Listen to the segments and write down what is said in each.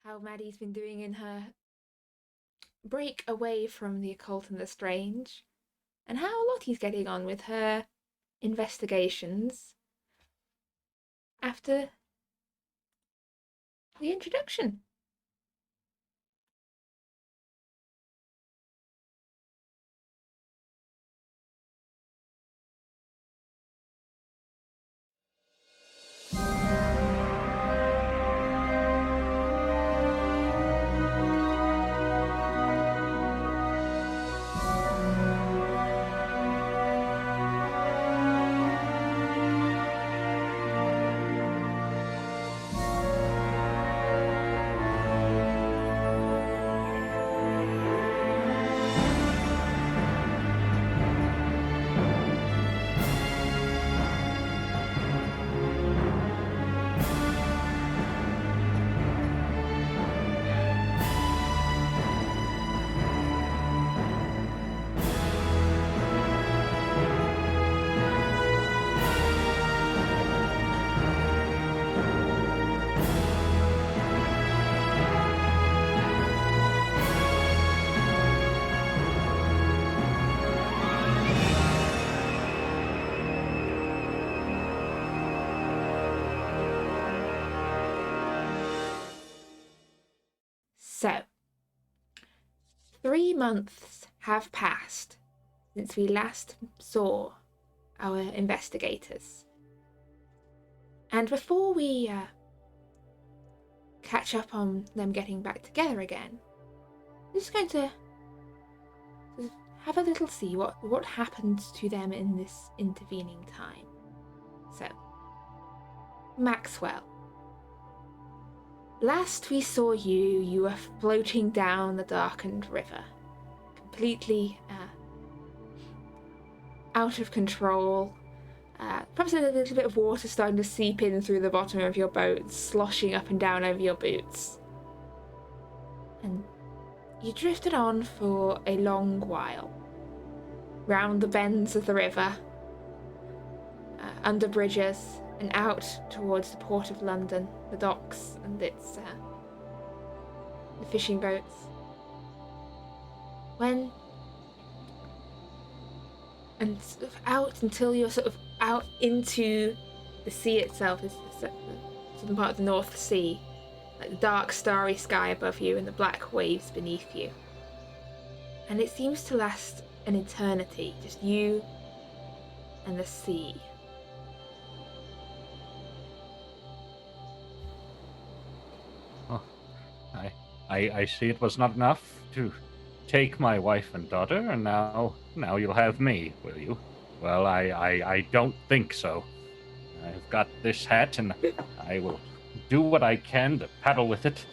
how Maddie's been doing in her break away from the occult and the strange, and how Lottie's getting on with her investigations after the introduction. So, 3 months have passed since we last saw our investigators. And before we catch up on them getting back together again, I'm just going to have a little see what happened to them in this intervening time. So, Maxwell. Last we saw you were floating down the darkened river, completely out of control. Perhaps a little bit of water starting to seep in through the bottom of your boat, sloshing up and down over your boots. And you drifted on for a long while, round the bends of the river, under bridges, and out towards the port of London, the docks and its the fishing boats. And sort of out until you're sort of out into the sea itself, is the southern part of the North Sea, like the dark starry sky above you and the black waves beneath you. And it seems to last an eternity, just you and the sea. I see it was not enough to take my wife and daughter, and now you'll have me, will you? Well, I don't think so. I've got this hat, and I will do what I can to paddle with it.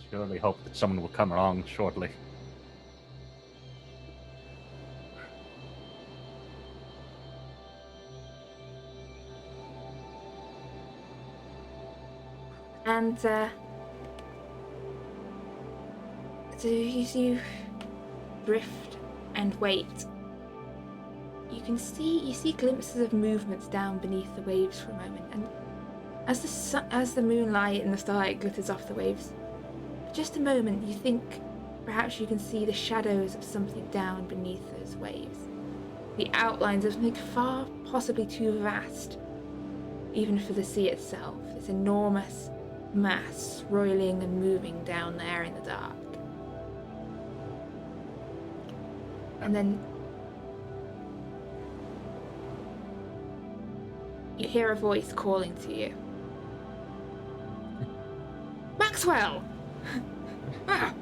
Surely hope that someone will come along shortly. And so as you drift and wait, you see glimpses of movements down beneath the waves for a moment, and as the moonlight and the starlight glitters off the waves, for just a moment you think perhaps you can see the shadows of something down beneath those waves, the outlines of something far, possibly too vast even for the sea itself, this enormous mass roiling and moving down there in the dark. And then you hear a voice calling to you. Maxwell! Ah.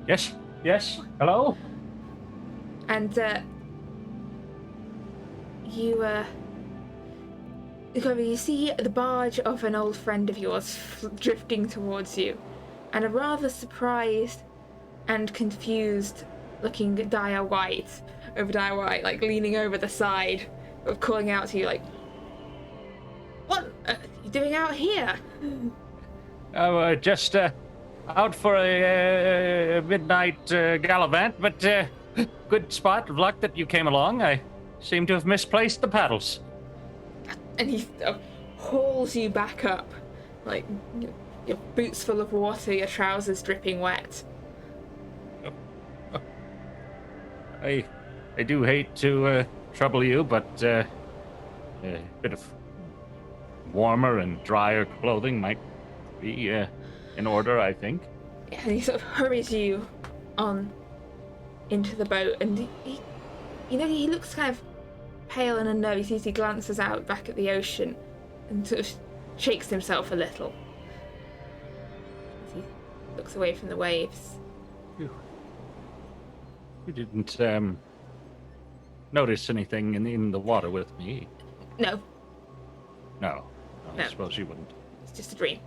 Yes, hello? And you see the barge of an old friend of yours drifting towards you, and a rather surprised and confused looking Dire White, like leaning over the side, of calling out to you like, "What are you doing out here?" Just out for a midnight gallivant, but good spot of luck that you came along. I seem to have misplaced the paddles. And he hauls you back up, like your boots full of water, your trousers dripping wet. I do hate to trouble you, but a bit of warmer and drier clothing might be in order, I think. Yeah, and he sort of hurries you on into the boat, and he looks kind of pale and unnerved. He glances out back at the ocean and sort of shakes himself a little as he looks away from the waves. You didn't notice anything in the water with me? No, No. I suppose you wouldn't. it's just a dream.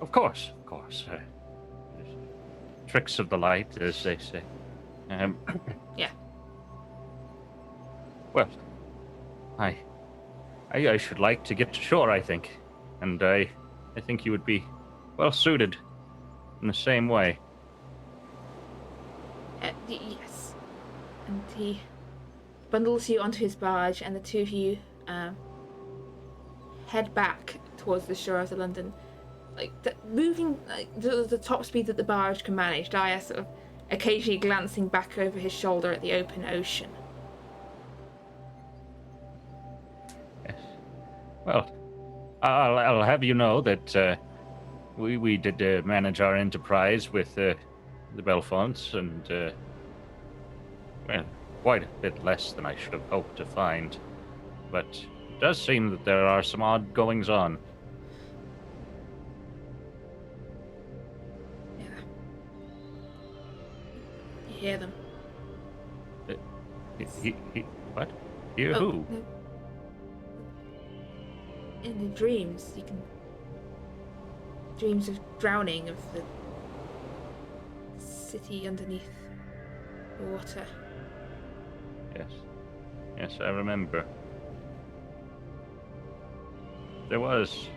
Of course. Tricks of the light, as they say. Yeah. Well, I should like to get to shore, I think. And I think you would be well suited in the same way. Yes. And he bundles you onto his barge, and the two of you head back towards the shore of the London, moving the top speed that the barge can manage. Dyer sort of occasionally glancing back over his shoulder at the open ocean. Yes. Well, I'll have you know that we did manage our enterprise with the Bellfonts, and well, quite a bit less than I should have hoped to find. But it does seem that there are some odd goings on. Yeah. You hear them. What? Hear who? No. In the dreams, you can dreams of drowning, of the city underneath the water. Yes, I remember. There was...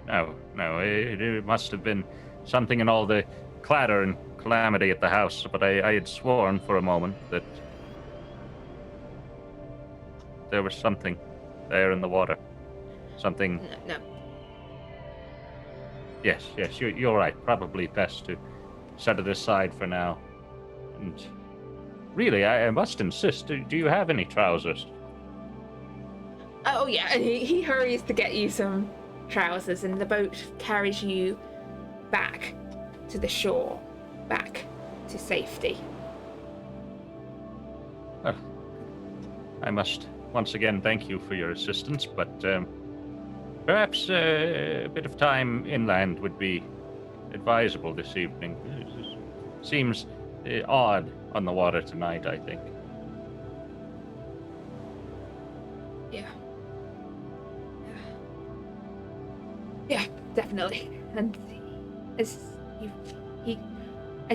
No, it must have been something in all the clatter and calamity at the house, but I had sworn for a moment that there was something there in the water. Something... No. Yes, you're right. Probably best to set it aside for now. And really, I must insist, do you have any trousers? Oh yeah, and he hurries to get you some trousers, and the boat carries you back to the shore, back to safety. Well, I must once again thank you for your assistance, but perhaps a bit of time inland would be advisable this evening. It seems odd on the water tonight, I think. Yeah, definitely. And as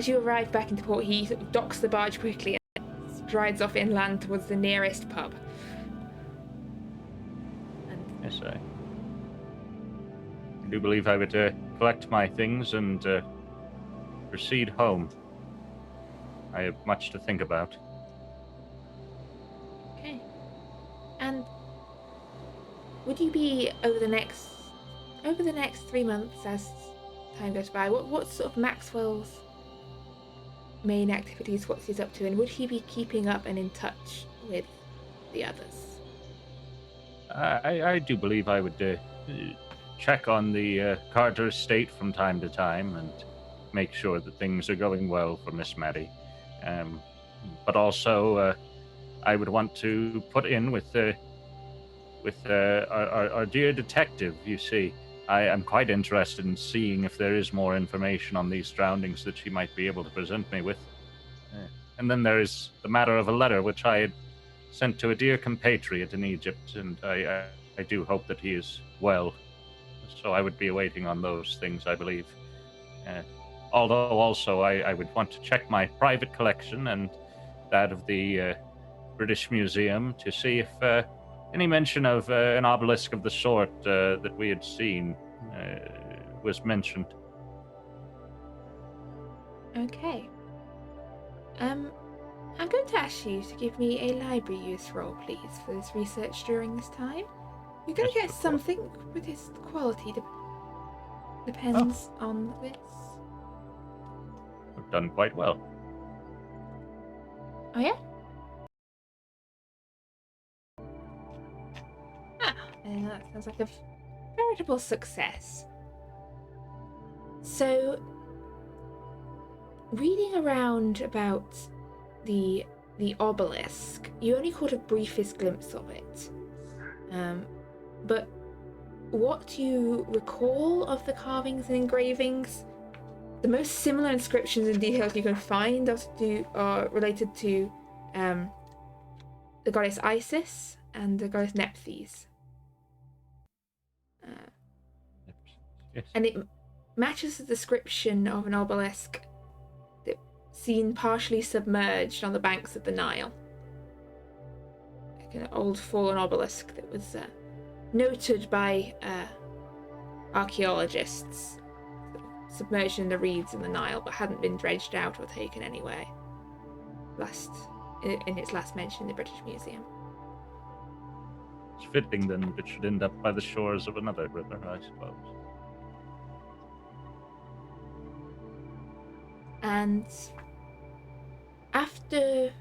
you arrive back into port, he sort of docks the barge quickly and strides off inland towards the nearest pub. And Yes, I do believe I would collect my things and proceed home. I have much to think about. okay. And would you be over the next 3 months, as time goes by, what's sort of Maxwell's main activities, what's he's up to, and would he be keeping up and in touch with the others? I do believe I would check on the Carter estate from time to time and make sure that things are going well for Miss Maddie. But also, I would want to put in with our dear detective. You see, I am quite interested in seeing if there is more information on these drownings that she might be able to present me with. And then there is the matter of a letter which I had sent to a dear compatriot in Egypt, and I do hope that he is well. So I would be waiting on those things, I believe. Although also I would want to check my private collection and that of the British Museum to see if any mention of an obelisk of the sort that we had seen was mentioned. Okay. I'm going to ask you to give me a library use roll, please, for this research during this time. You're going to Yes, get of course. something, but its quality depends on this. We've done quite well. Oh, yeah? And that sounds like a veritable success. So, reading around about the obelisk, you only caught a briefest glimpse of it. But what you recall of the carvings and engravings, the most similar inscriptions and details you can find are related to the goddess Isis and the goddess Nephthys. Yes. And it matches the description of an obelisk that seen partially submerged on the banks of the Nile. Like an old fallen obelisk that was noted by archaeologists, submerged in the reeds in the Nile, but hadn't been dredged out or taken anywhere in its last mention in the British Museum. It's fitting then it should end up by the shores of another river, I suppose. And after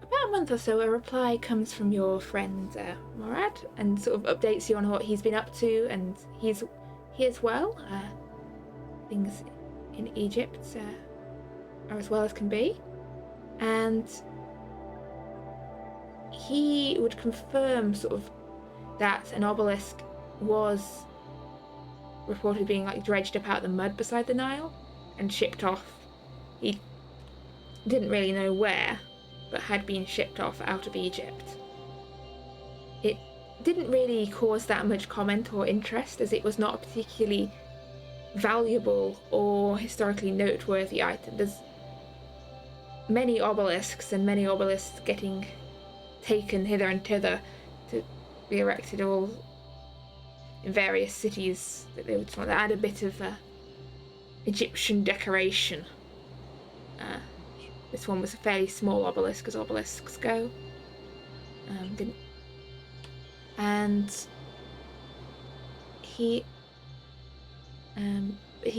about a month or so, a reply comes from your friend Morad, and sort of updates you on what he's been up to, and he's as well. Things in Egypt are as well as can be, and he would confirm sort of that an obelisk was reported being like dredged up out of the mud beside the Nile and shipped off. He didn't really know where, but had been shipped off out of Egypt. It didn't really cause that much comment or interest, as it was not a particularly valuable or historically noteworthy item. There's many obelisks and many obelisks getting taken hither and thither to be erected all in various cities that they would just want to add a bit of Egyptian decoration. This one was a fairly small obelisk, as obelisks go. And he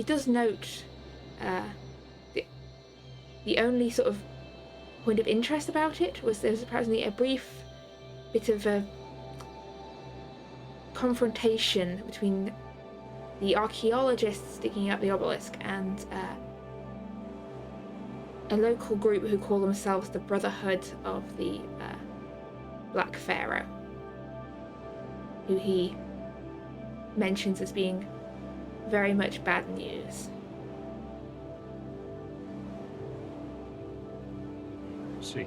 does note the only sort of point of interest about it was there was apparently a brief bit of a confrontation between the archaeologists digging up the obelisk and a local group who call themselves the Brotherhood of the Black Pharaoh, who he mentions as being very much bad news. See.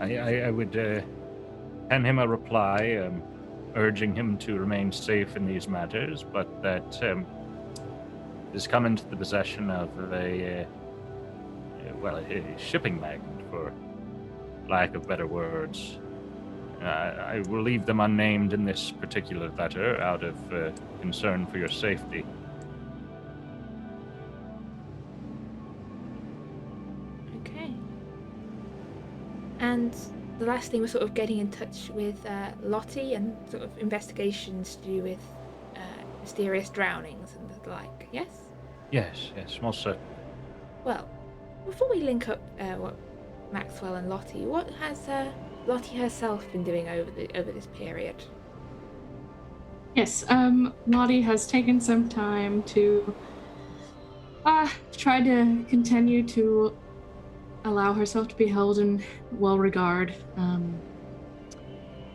I would pen him a reply urging him to remain safe in these matters, but that has come into the possession of a shipping magnate, for lack of better words. I will leave them unnamed in this particular letter out of concern for your safety. Okay. And the last thing was sort of getting in touch with Lottie and sort of investigations to do with mysterious drownings and the like, yes? Yes, most certainly. Well, before we link up what Maxwell and Lottie, what has Lottie herself been doing over this period? Yes, Lottie has taken some time to try to continue to allow herself to be held in well regard.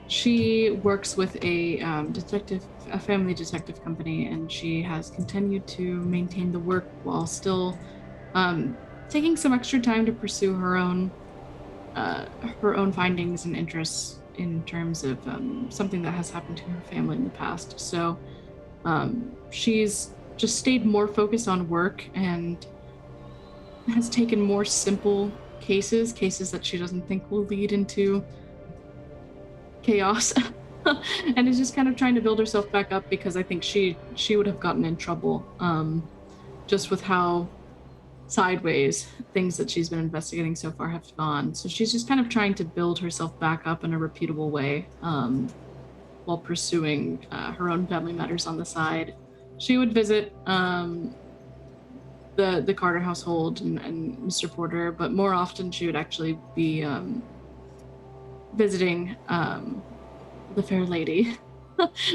She works with a family detective company, and she has continued to maintain the work while still taking some extra time to pursue her own findings and interests in terms of something that has happened to her family in the past. So she's just stayed more focused on work and has taken more simple cases that she doesn't think will lead into chaos and is just kind of trying to build herself back up, because I think she would have gotten in trouble just with how sideways things that she's been investigating so far have gone. So she's just kind of trying to build herself back up in a reputable way, while pursuing her own family matters on the side. She would visit the Carter household and Mr. Porter, but more often she would actually be visiting the fair lady,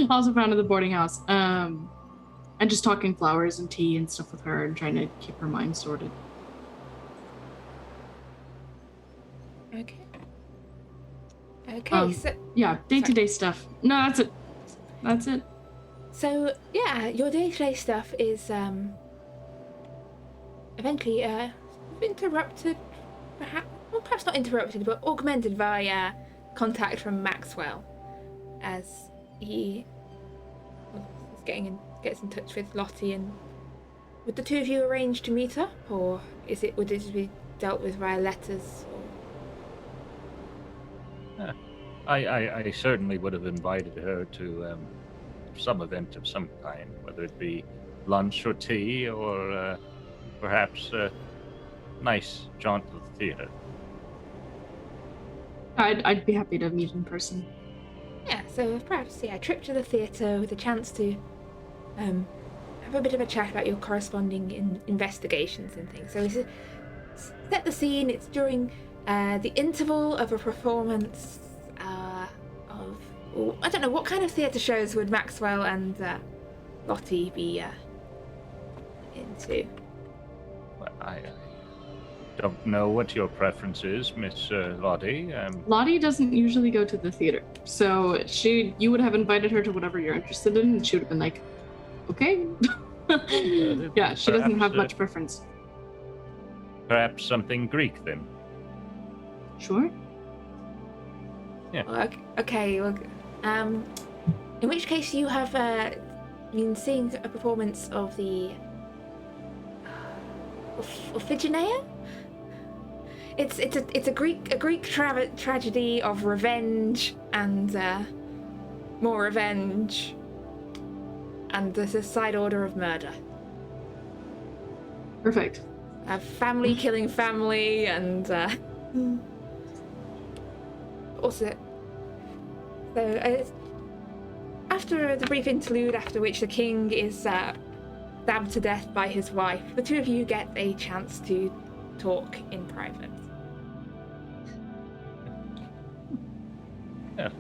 also found in the boarding house, and just talking flowers and tea and stuff with her and trying to keep her mind sorted. Okay. Okay, so yeah, day-to-day stuff. No, that's it. That's it. So yeah, your day-to-day stuff is eventually interrupted, perhaps not interrupted, but augmented via contact from Maxwell, as he gets in touch with Lottie. And would the two of you arrange to meet up, or would it be dealt with via letters? Or... I certainly would have invited her to some event of some kind, whether it be lunch or tea, or perhaps a nice jaunt to the theater. I'd be happy to meet in person. Yeah, so perhaps a trip to the theatre with a chance to have a bit of a chat about your corresponding investigations and things. So set the scene. It's during the interval of a performance of, I don't know, what kind of theatre shows would Maxwell and Lottie be into? Well, I don't know what your preference is, Miss Lottie. Lottie doesn't usually go to the theater, so you would have invited her to whatever you're interested in, and she would have been like, okay. Yeah, she doesn't have much preference. Perhaps something Greek, then. Sure. Yeah. Well, okay. Well, in which case you have been seeing a performance of the Iphigenia. It's a Greek tragedy of revenge and more revenge, and there's a side order of murder. Perfect. Family killing family, and also. So after the brief interlude, after which the king is stabbed to death by his wife, the two of you get a chance to talk in private. Yeah,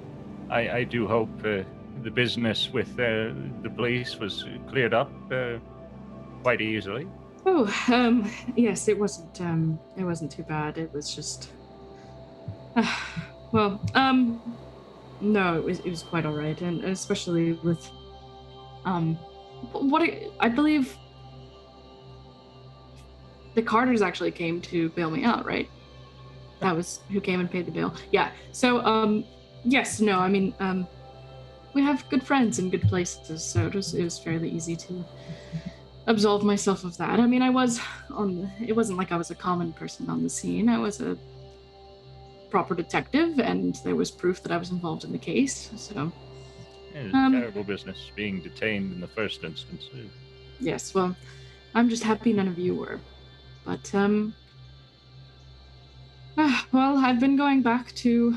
I do hope the business with the police was cleared up quite easily. Oh, yes, it wasn't too bad. It was just, no, it was quite all right, and especially with, I believe the Carters actually came to bail me out, right? That was who came and paid the bail. Yeah. So, yes, no, I mean, we have good friends in good places, so it was fairly easy to absolve myself of that. I mean, it wasn't like I was a common person on the scene. I was a proper detective, and there was proof that I was involved in the case, so... It's terrible business, being detained in the first instance. Yes, well, I'm just happy none of you were. But, well, I've been going back to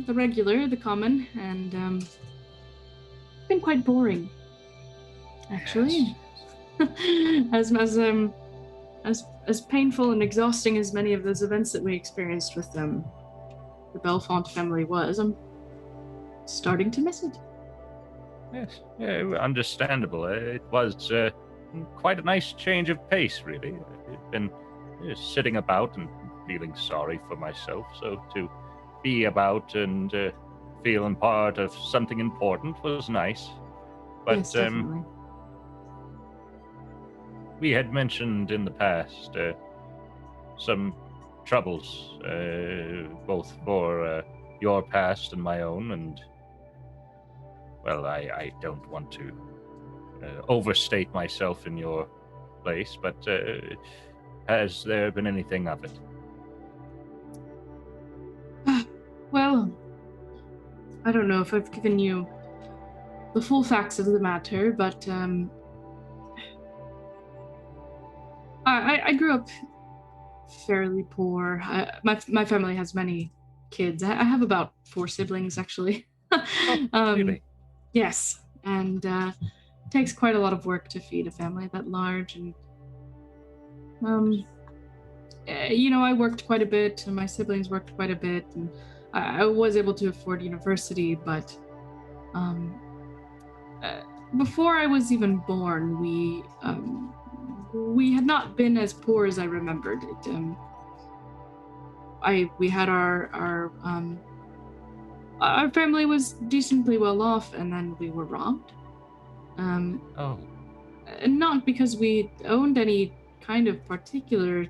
the common, and, it's been quite boring, actually. Yes. As painful and exhausting as many of those events that we experienced with the Bellfont family was, I'm starting to miss it. Yes, yeah, understandable. It was quite a nice change of pace, really. I've been sitting about and feeling sorry for myself, so to be about and feeling part of something important was nice. But yes, definitely. We had mentioned in the past some troubles, both for your past and my own, and, well, I don't want to overstate myself in your place, but has there been anything of it? Well, I don't know if I've given you the full facts of the matter, but I grew up fairly poor. My family has many kids. I have about 4 siblings, actually. Really? Yes, and it takes quite a lot of work to feed a family that large. And I worked quite a bit, and my siblings worked quite a bit, and I was able to afford university. But before I was even born, we had not been as poor as I remembered. We had our family was decently well off, and then we were robbed. Oh. Not because we owned any kind of particular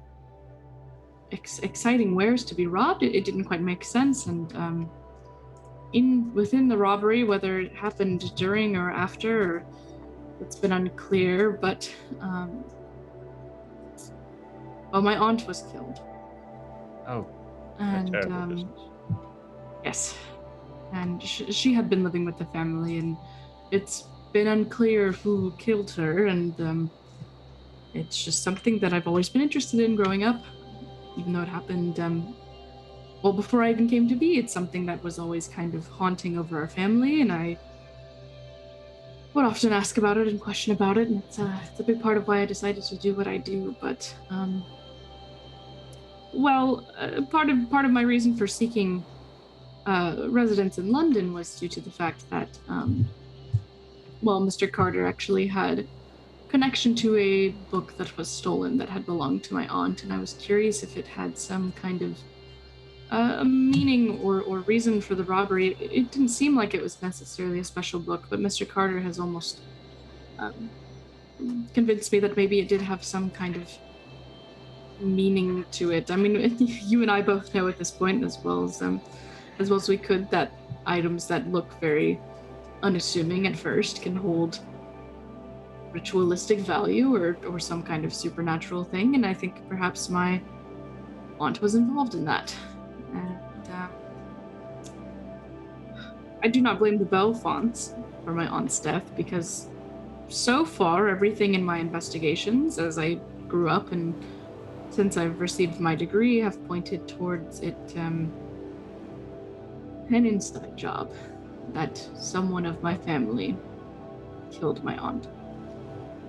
exciting wares to be robbed. It didn't quite make sense, and within the robbery, whether it happened during or after, or it's been unclear. But my aunt was killed. Oh. And Terrible business. yes, and she had been living with the family, and it's been unclear who killed her, and it's just something that I've always been interested in growing up, even though it happened before I even came to be. It's something that was always kind of haunting over our family, and I would often ask about it and question about it, and it's a big part of why I decided to do what I do. But part of my reason for seeking residence in London was due to the fact that, Mr. Carter actually had connection to a book that was stolen that had belonged to my aunt, and I was curious if it had some kind of meaning or reason for the robbery. It didn't seem like it was necessarily a special book, but Mr. Carter has almost convinced me that maybe it did have some kind of meaning to it. I mean, you and I both know at this point, as well as we could, that items that look very unassuming at first can hold ritualistic value or some kind of supernatural thing, and I think perhaps my aunt was involved in that. And I do not blame the Bellfonts for my aunt's death, because so far everything in my investigations as I grew up and since I've received my degree have pointed towards it an inside job, that someone of my family killed my aunt.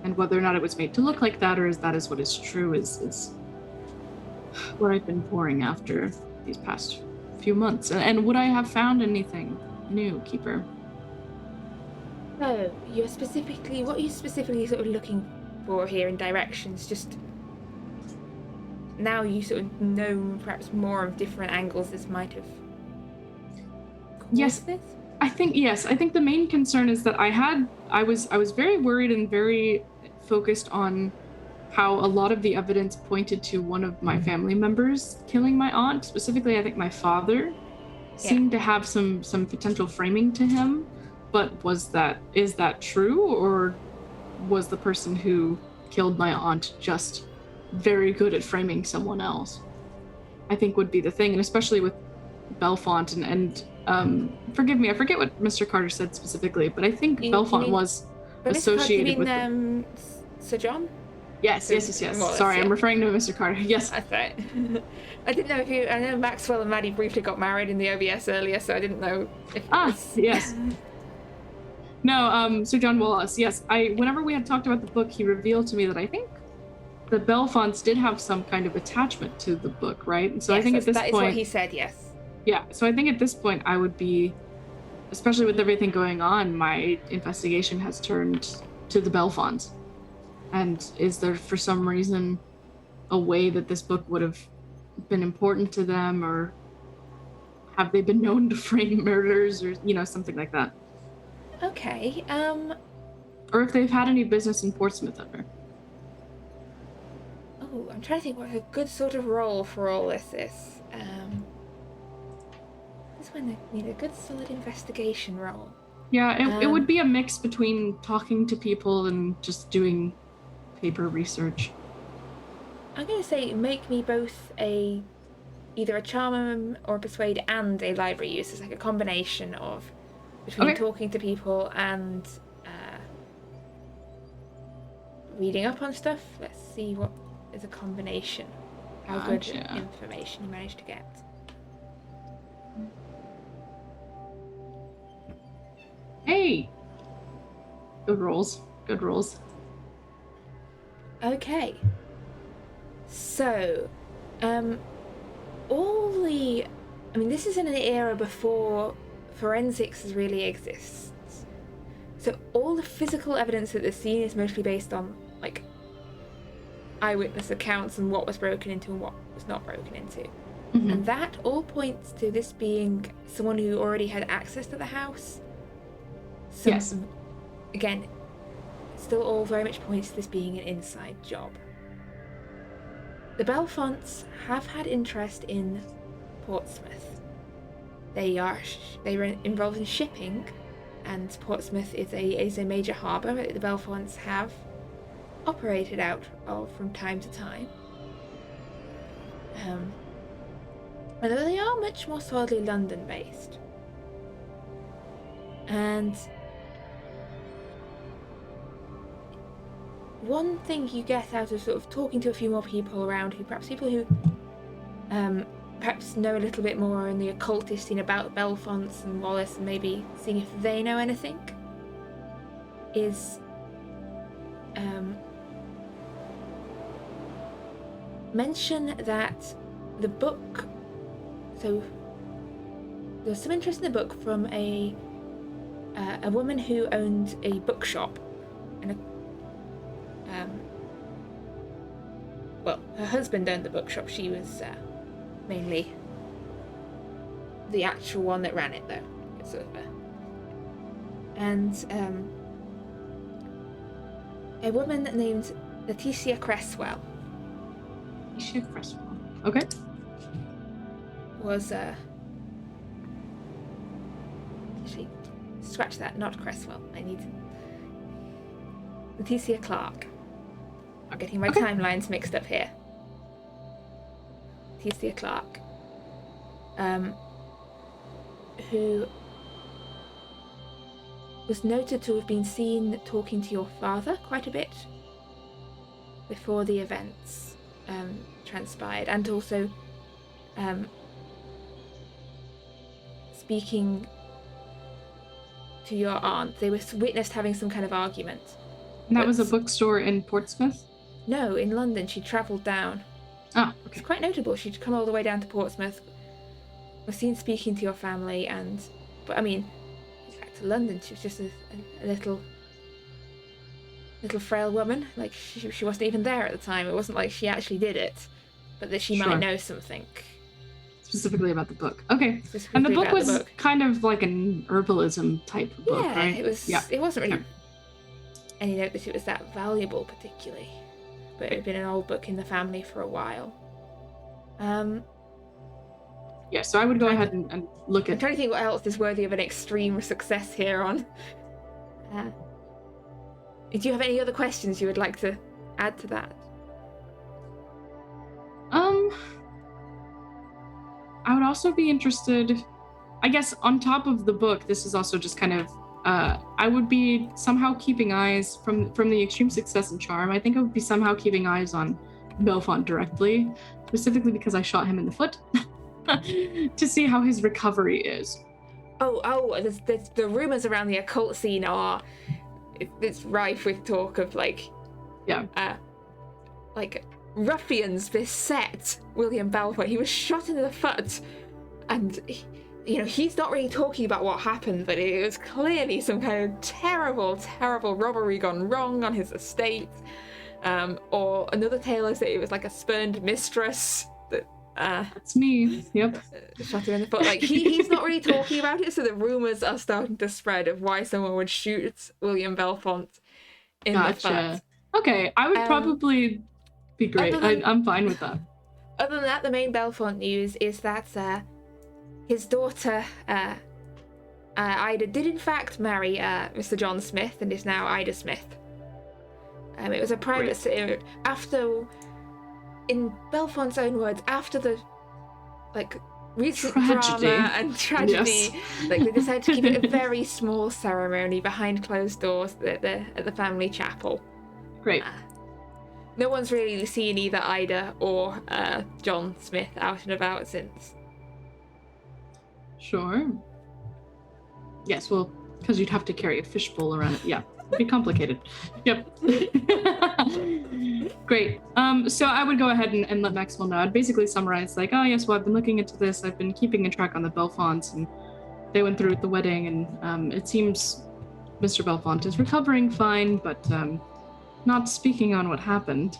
And whether or not it was made to look like that, or that is what is true, is what I've been pouring after these past few months. And would I have found anything new, Keeper? No, what are you specifically sort of looking for here in directions? Just now you sort of know perhaps more of different angles this might have caused Yes. this? I think the main concern is that I was very worried and very focused on how a lot of the evidence pointed to one of my family members killing my aunt. Specifically, I think my father seemed to have some potential framing to him. But is that true, or was the person who killed my aunt just very good at framing someone else? I think would be the thing, and especially with Bellfont and forgive me, I forget what Mr. Carter said specifically, but I think Bellfont was associated with Sir John? Yes. Sorry, I'm referring to Mr. Carter. Yes. That's right. I didn't know I know Maxwell and Maddie briefly got married in the OBS earlier, so I didn't know if it was... yes. No, Sir John Wallace, yes. Whenever we had talked about the book, he revealed to me that I think the Bellfonts did have some kind of attachment to the book, right? And so yes, I think at this that point... is what he said, yes. Yeah, so I think at this point I would be, especially with everything going on, my investigation has turned to the Bellfonts. And is there, for some reason, a way that this book would have been important to them, or have they been known to frame murders, or, something like that? Okay, Or if they've had any business in Portsmouth ever. Oh, I'm trying to think what a good sort of role for all this is. This one I need a good solid investigation role. Yeah, it would be a mix between talking to people and just doing paper research. I'm going to say make me both either a charm or a persuade and a library use. It's like a combination of between talking to people and reading up on stuff. Let's see what is a combination. How Gotcha. good information you managed to get. Hey! Good rolls. Good rolls. Okay. So, this is in an era before forensics really exists. So all the physical evidence at the scene is mostly based on, like, eyewitness accounts and what was broken into and what was not broken into. Mm-hmm. And that all points to this being someone who already had access to the house. So, yes. Again, still all very much points to this being an inside job. The Bellfonts have had interest in Portsmouth. They were involved in shipping, and Portsmouth is a major harbour that the Bellfonts have operated out of from time to time. Although they are much more solidly London-based. And one thing you get out of sort of talking to a few more people around people who perhaps know a little bit more in the occultist scene about Bellfonts and Wallace, and maybe seeing if they know anything, is mention that the book. So there's some interest in the book from a woman who owned a bookshop, and her husband owned the bookshop. She was mainly the actual one that ran it, though. A woman named Leticia Cresswell. Leticia Cresswell. Okay. Was actually, scratch that, not Cresswell. I need Leticia Clark. I'm getting my timelines mixed up here. Leticia Clark, who was noted to have been seen talking to your father quite a bit before the events transpired, and also speaking to your aunt. They were witnessed having some kind of argument. And that was a bookstore in Portsmouth? No, in London. She travelled down. Ah, okay. It's quite notable. She'd come all the way down to Portsmouth, was seen speaking to your family, but back to London, she was just a little frail woman. Like, she wasn't even there at the time. It wasn't like she actually did it, but that she might know something. Specifically about the book. Okay. And the book was kind of like an herbalism type of book, right? It was. Yeah. It wasn't really any note that it was that valuable particularly, but it had been an old book in the family for a while. Yeah, so I would go ahead and look at... I'm trying to think what else is worthy of an extreme success here on... do you have any other questions you would like to add to that? I would also be interested, I guess, on top of the book, this is also just kind of... I would be somehow keeping eyes from the extreme success and charm. I think I would be somehow keeping eyes on Bellfont directly, specifically because I shot him in the foot, to see how his recovery is. There's the rumors around the occult scene are it's rife with talk of like ruffians beset William Bellfont. He was shot in the foot, and he's not really talking about what happened, but it was clearly some kind of terrible robbery gone wrong on his estate. Or another tale is that it was like a spurned mistress that that's me. Yep. Shot him in the foot. Like he's not really talking about it, so the rumors are starting to spread of why someone would shoot William Bellfont in the foot. Okay, I would probably be great. I'm fine with that. Other than that, the main Bellfont news is that his daughter, Ida, did in fact marry Mr. John Smith and is now Ida Smith. It was a private... After, in Bellfont's own words, after the recent drama and tragedy, they decided to keep it a very small ceremony behind closed doors at the family chapel. Great. no one's really seen either Ida or John Smith out and about since. Sure. Yes, well, because you'd have to carry a fishbowl around it. Yeah, it'd be complicated. Yep. Great. So I would go ahead and let Maxwell know. I'd basically summarize like, oh yes, well, I've been looking into this. I've been keeping a track on the Bellfonts, and they went through with the wedding, and it seems Mr. Bellfont is recovering fine, but not speaking on what happened,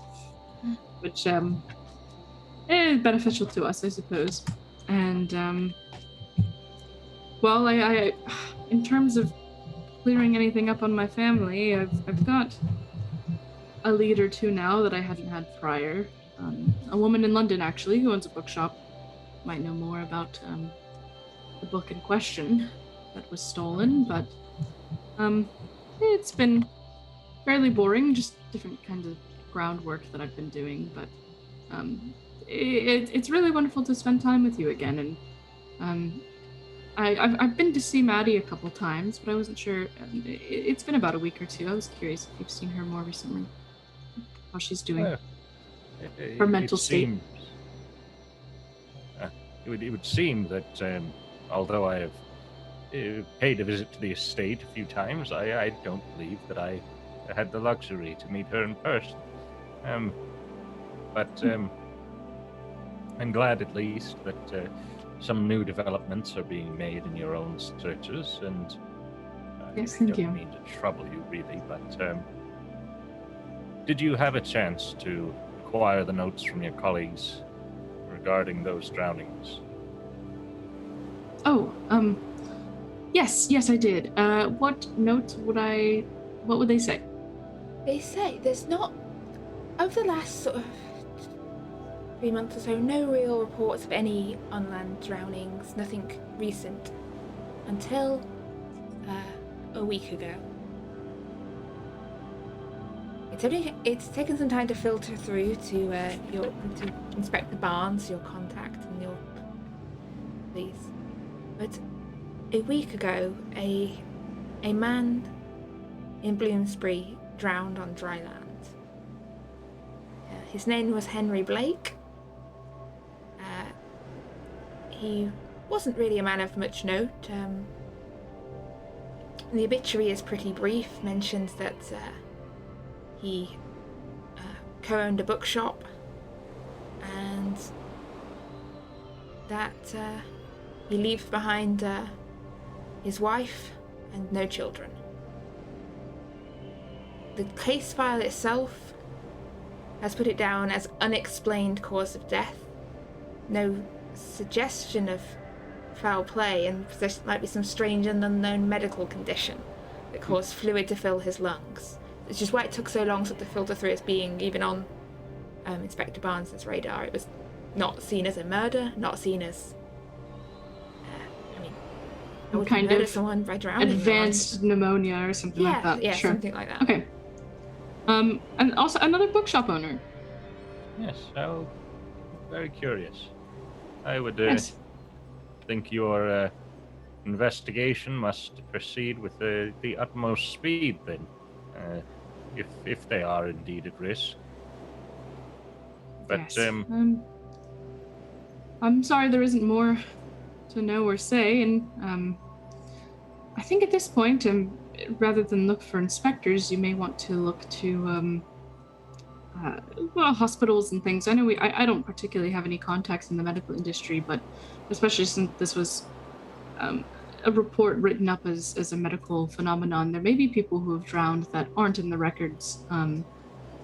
which is beneficial to us, I suppose. And well, I in terms of clearing anything up on my family, I've got a lead or two now that I hadn't had prior. A woman in London, actually, who owns a bookshop, might know more about the book in question that was stolen, but it's been fairly boring, just different kinds of groundwork that I've been doing, but it's really wonderful to spend time with you again, and I've been to see Maddie a couple times, but I wasn't sure. It's been about a week or two. I was curious if you've seen her more recently, how she's doing, her mental state. It would seem that although I have paid a visit to the estate a few times, I don't believe that I had the luxury to meet her in person. But I'm glad at least that some new developments are being made in your own searches, and yes, I thank don't you. mean to trouble you really, but did you have a chance to acquire the notes from your colleagues regarding those drownings? Oh, yes, I did. What notes what would they say? They say there's not, over the last sort of 3 months or so, no real reports of any on-land drownings, nothing recent, until a week ago. It's taken some time to filter through to Inspector Barnes, your contact and your police. But a week ago, a man in Bloomsbury drowned on dry land. His name was Henry Blake. He wasn't really a man of much note. The obituary is pretty brief, mentions that he co-owned a bookshop, and that he leaves behind his wife and no children. The case file itself has put it down as unexplained cause of death. No suggestion of foul play, and there might be some strange and unknown medical condition that caused fluid to fill his lungs. Which is why it took so long to filter through as being even on Inspector Barnes' radar. It was not seen as a murder, not seen as I would kind murder of someone by drowning. Advanced pneumonia or something like that. Yeah, sure. Something like that. Okay. And also another bookshop owner. Yes, so very curious. I would Yes. think your investigation must proceed with the utmost speed then, if they are indeed at risk. But Yes. I'm sorry there isn't more to know or say, and I think at this point, rather than look for inspectors, you may want to look to hospitals and things. I know I don't particularly have any contacts in the medical industry, but especially since this was a report written up as a medical phenomenon, there may be people who have drowned that aren't in the records,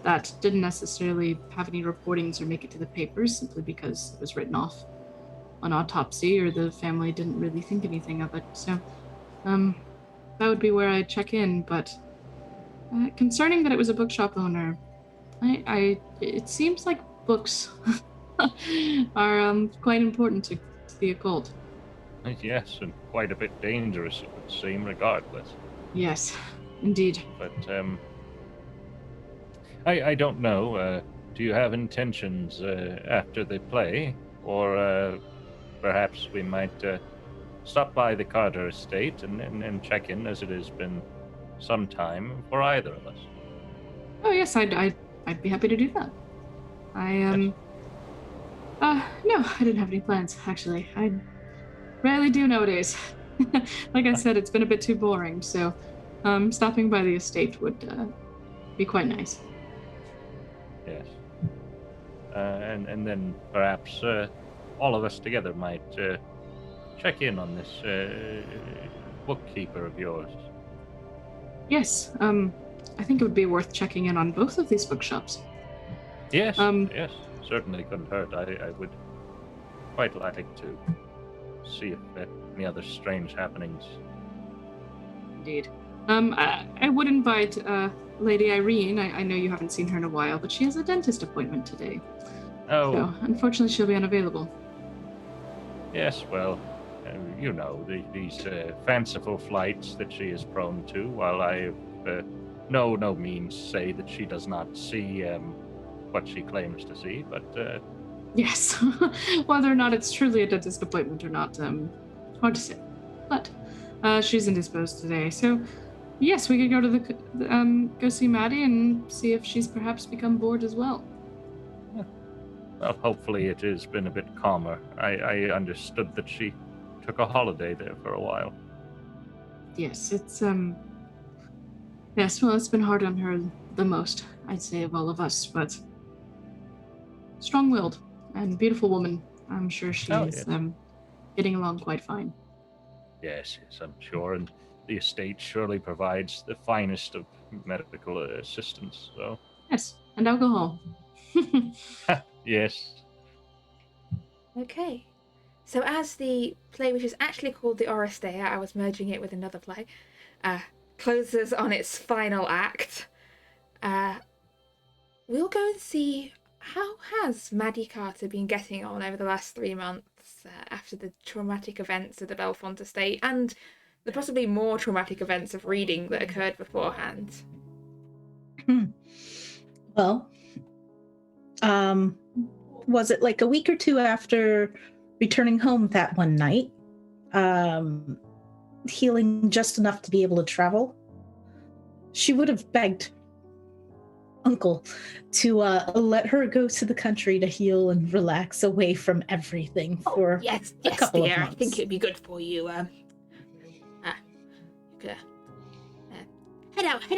that didn't necessarily have any reportings or make it to the papers simply because it was written off on autopsy, or the family didn't really think anything of it. So that would be where I'd check in. But concerning that it was a bookshop owner, it seems like books are quite important to the occult. yes, and quite a bit dangerous, it would seem, regardless. Yes, indeed. But I don't know. Do you have intentions after the play, or perhaps we might stop by the Carter estate and check in, as it has been some time for either of us? Oh yes, I'd I'd be happy to do that. No, I didn't have any plans, actually. I rarely do nowadays. Like I said, it's been a bit too boring, so stopping by the estate would be quite nice. Yes. And then perhaps all of us together might check in on this bookkeeper of yours. Yes, I think it would be worth checking in on both of these bookshops. Yes, yes, certainly couldn't hurt. I would quite like to see if any other strange happenings. Indeed. I would invite Lady Irene. I know you haven't seen her in a while, but she has a dentist appointment today. Oh. So, unfortunately, she'll be unavailable. Yes, well, you know, these fanciful flights that she is prone to, while I no means say that she does not see what she claims to see, but... Yes, whether or not it's truly a dentist appointment or not, hard to say. But she's indisposed today, so yes, we could go to go see Maddie and see if she's perhaps become bored as well. Well, hopefully it has been a bit calmer. I understood that she took a holiday there for a while. Yes, it's yes, well, it's been hard on her the most, I'd say, of all of us, but strong-willed and beautiful woman. I'm sure she is getting along quite fine. Yes, I'm sure, and the estate surely provides the finest of medical assistance, so... Yes, and alcohol. Yes. Okay. So as the play, which is actually called the Oresteia, I was merging it with another play, closes on its final act, we'll go and see how has Maddie Carter been getting on over the last 3 months after the traumatic events of the Bellfont Estate and the possibly more traumatic events of reading that occurred beforehand. Well, was it like a week or two after returning home that one night, healing just enough to be able to travel, she would have begged Uncle to let her go to the country to heal and relax away from everything for a couple dear, of months. I think it'd be good for you. Head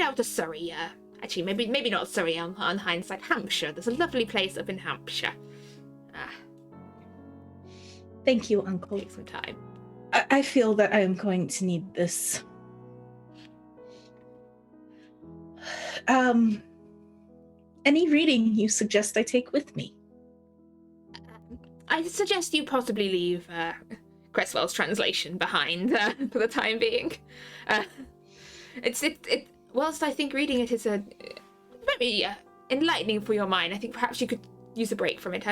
out to Surrey. Actually, maybe not Surrey on hindsight. Hampshire. There's a lovely place up in Hampshire. Thank you, Uncle. Take some time. I feel that I am going to need this. Any reading you suggest I take with me? I suggest you possibly leave Cresswell's translation behind for the time being. Whilst I think reading it is very enlightening for your mind, I think perhaps you could use a break from it.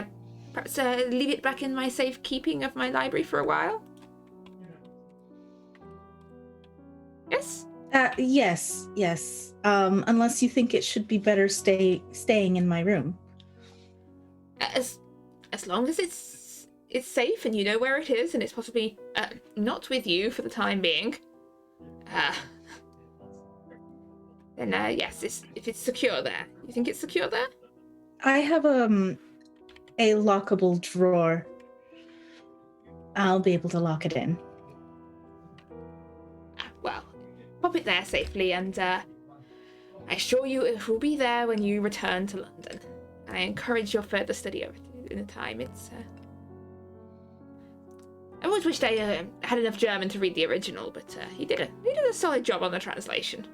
Perhaps leave it back in my safekeeping of my library for a while? Yes? Yes. Unless you think it should be better staying in my room. As long as it's safe and you know where it is and it's possibly not with you for the time being. Then yes, if it's secure there. You think it's secure there? I have a lockable drawer. I'll be able to lock it in. Well, pop it there safely, and I assure you it will be there when you return to London. And I encourage your further study of it in the time. I always wished I had enough German to read the original, but he did a solid job on the translation.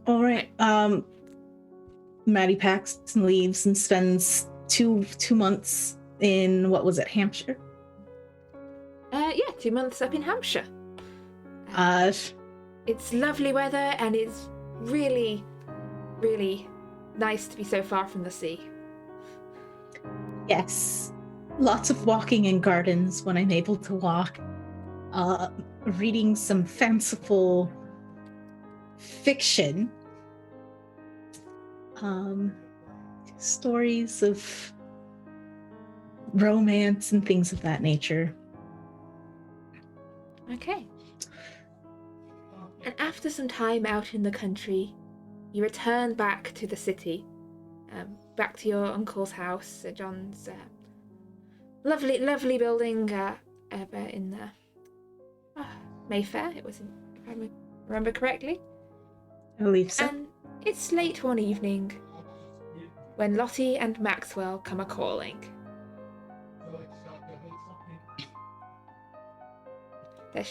All right. Maddie packs and leaves and spends two months in, what was it, Hampshire? Yeah, 2 months up in Hampshire. It's lovely weather and it's really, really nice to be so far from the sea. Yes. Lots of walking in gardens when I'm able to walk. Reading some fanciful fiction. Stories of romance and things of that nature. Okay. And after some time out in the country, you return back to the city, back to your uncle's house, Sir John's lovely building in Mayfair. It was, if I remember correctly. I believe so. And it's late one evening when Lottie and Maxwell come a-calling.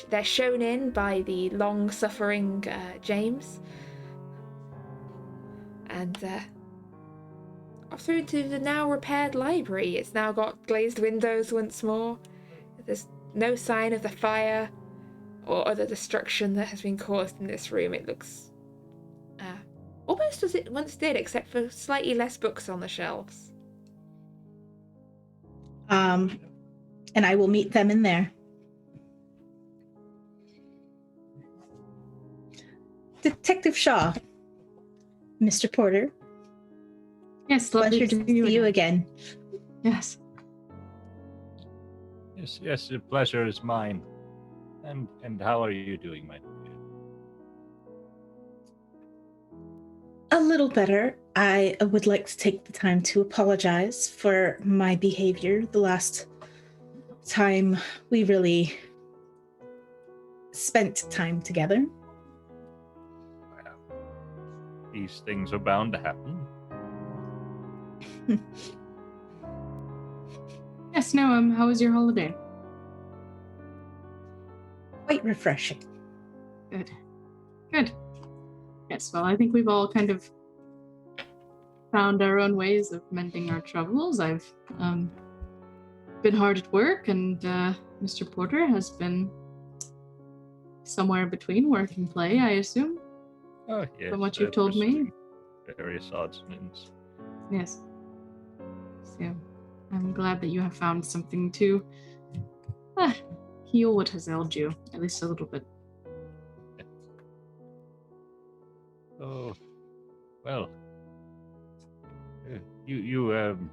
They're shown in by the long-suffering James, and off through to the now repaired library. It's now got glazed windows once more. There's no sign of the fire or other destruction that has been caused in this room. It looks almost as it once did, except for slightly less books on the shelves. And I will meet them in there. Detective Shaw, Mr. Porter. Yes, Pleasure to see you again. Yes. Yes, the pleasure is mine. And how are you doing, my dear? A little better. I would like to take the time to apologize for my behavior the last time we really spent time together. These things are bound to happen. Yes, no, how was your holiday? Quite refreshing. Good. Yes, well, I think we've all kind of found our own ways of mending our troubles. I've been hard at work, and Mr. Porter has been somewhere between work and play, I assume. Oh, yes. From what you've told me. Various odds and ends. Yes. So, I'm glad that you have found something to heal what has ailed you, at least a little bit. Oh, well, you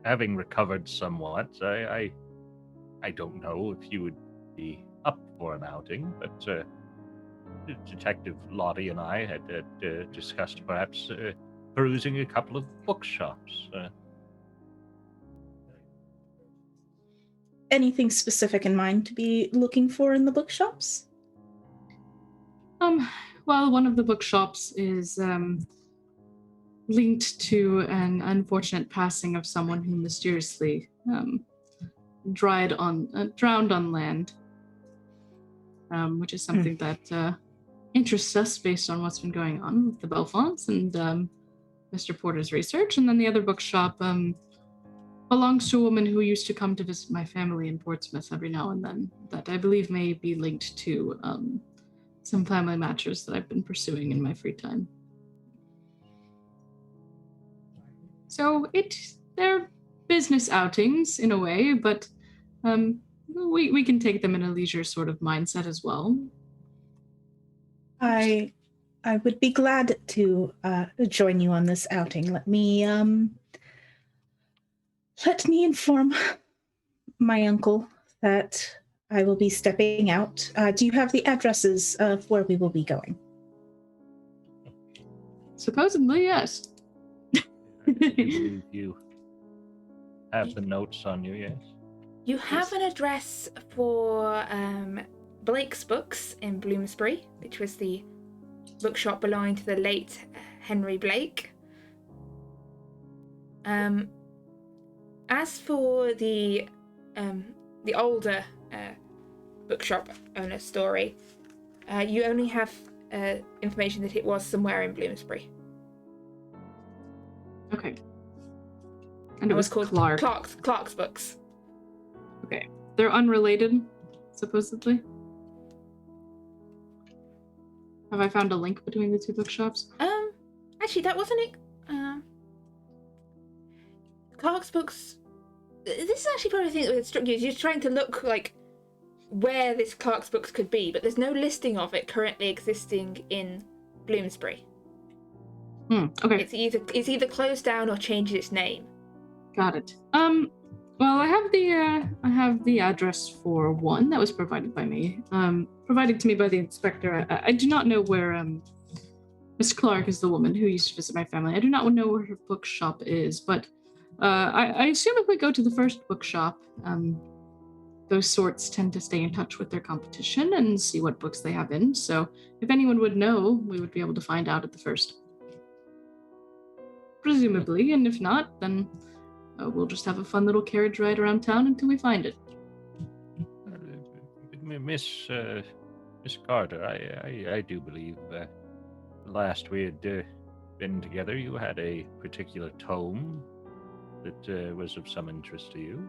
having recovered somewhat, I don't know if you would be up for an outing, but Detective Lottie and I had discussed perhaps perusing a couple of bookshops. Anything specific in mind to be looking for in the bookshops? Well, one of the bookshops is linked to an unfortunate passing of someone who mysteriously drowned on land, which is something that interests us based on what's been going on with the Bellfonts and Mr. Porter's research. And then the other bookshop belongs to a woman who used to come to visit my family in Portsmouth every now and then, that I believe may be linked to some family matters that I've been pursuing in my free time. So they're business outings in a way, but we can take them in a leisure sort of mindset as well. I would be glad to join you on this outing. Let me inform my uncle that I will be stepping out. Do you have the addresses of where we will be going? Supposedly, yes. I believe you have the notes on you, yes? You have an address for Blake's Books in Bloomsbury, which was the bookshop belonging to the late Henry Blake. As for the older bookshop owner's story, you only have information that it was somewhere in Bloomsbury. Okay. And it was called Clark's Books. Okay. They're unrelated, supposedly. Have I found a link between the two bookshops? Actually, that wasn't it. Clark's Books. This is actually probably the thing that struck you. You're trying to look like where this Clark's Books could be, but there's no listing of it currently existing in Bloomsbury. Okay. It's either closed down or changed its name. Got it. Well, I have the address for one that was provided by me, provided to me by the inspector. I do not know where Miss Clark is the woman who used to visit my family. I do not know where her bookshop is, but I assume if we go to the first bookshop, those sorts tend to stay in touch with their competition and see what books they have in. So if anyone would know, we would be able to find out at the first. Presumably, and if not, then we'll just have a fun little carriage ride around town until we find it. Miss Carter, I do believe last we had been together, you had a particular tome that was of some interest to you.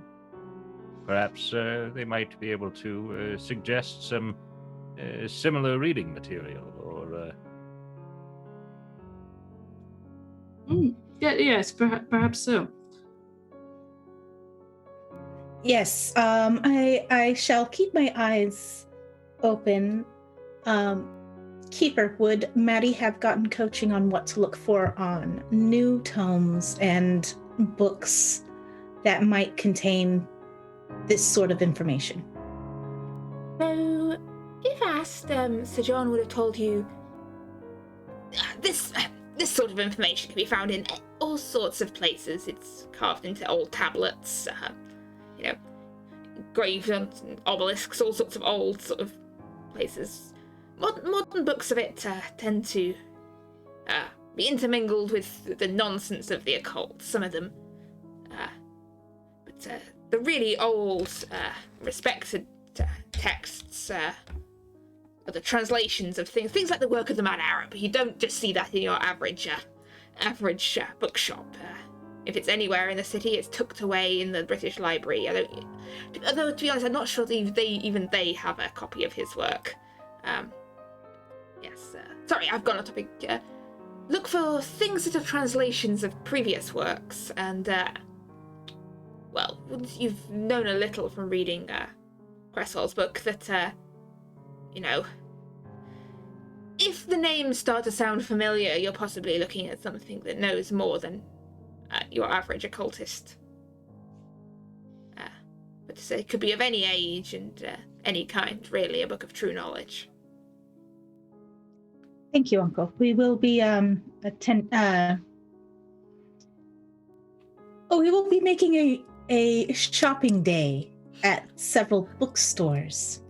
Perhaps they might be able to suggest some similar reading material, or... Yes, perhaps so. Yes, I shall keep my eyes open. Keeper, would Maddie have gotten coaching on what to look for on new tomes and books that might contain this sort of information? So, if asked, Sir John would have told you this sort of information can be found in all sorts of places. It's carved into old tablets, engraved on obelisks, all sorts of old sort of places. Modern books of it tend to be intermingled with the nonsense of the occult, some of them. But the really old, respected texts are the translations of things like the work of the Mad Arab. You don't just see that in your average bookshop. If it's anywhere in the city, it's tucked away in the British Library. Although, to be honest, I'm not sure that they have a copy of his work. Yes. Sorry, I've gone off topic. Look for things that are translations of previous works, and once you've known a little from reading Cresswell's book, that if the names start to sound familiar, you're possibly looking at something that knows more than your average occultist. But it could be of any age and any kind, really, a book of true knowledge. Thank you, Uncle. We will be we will be making a shopping day at several bookstores,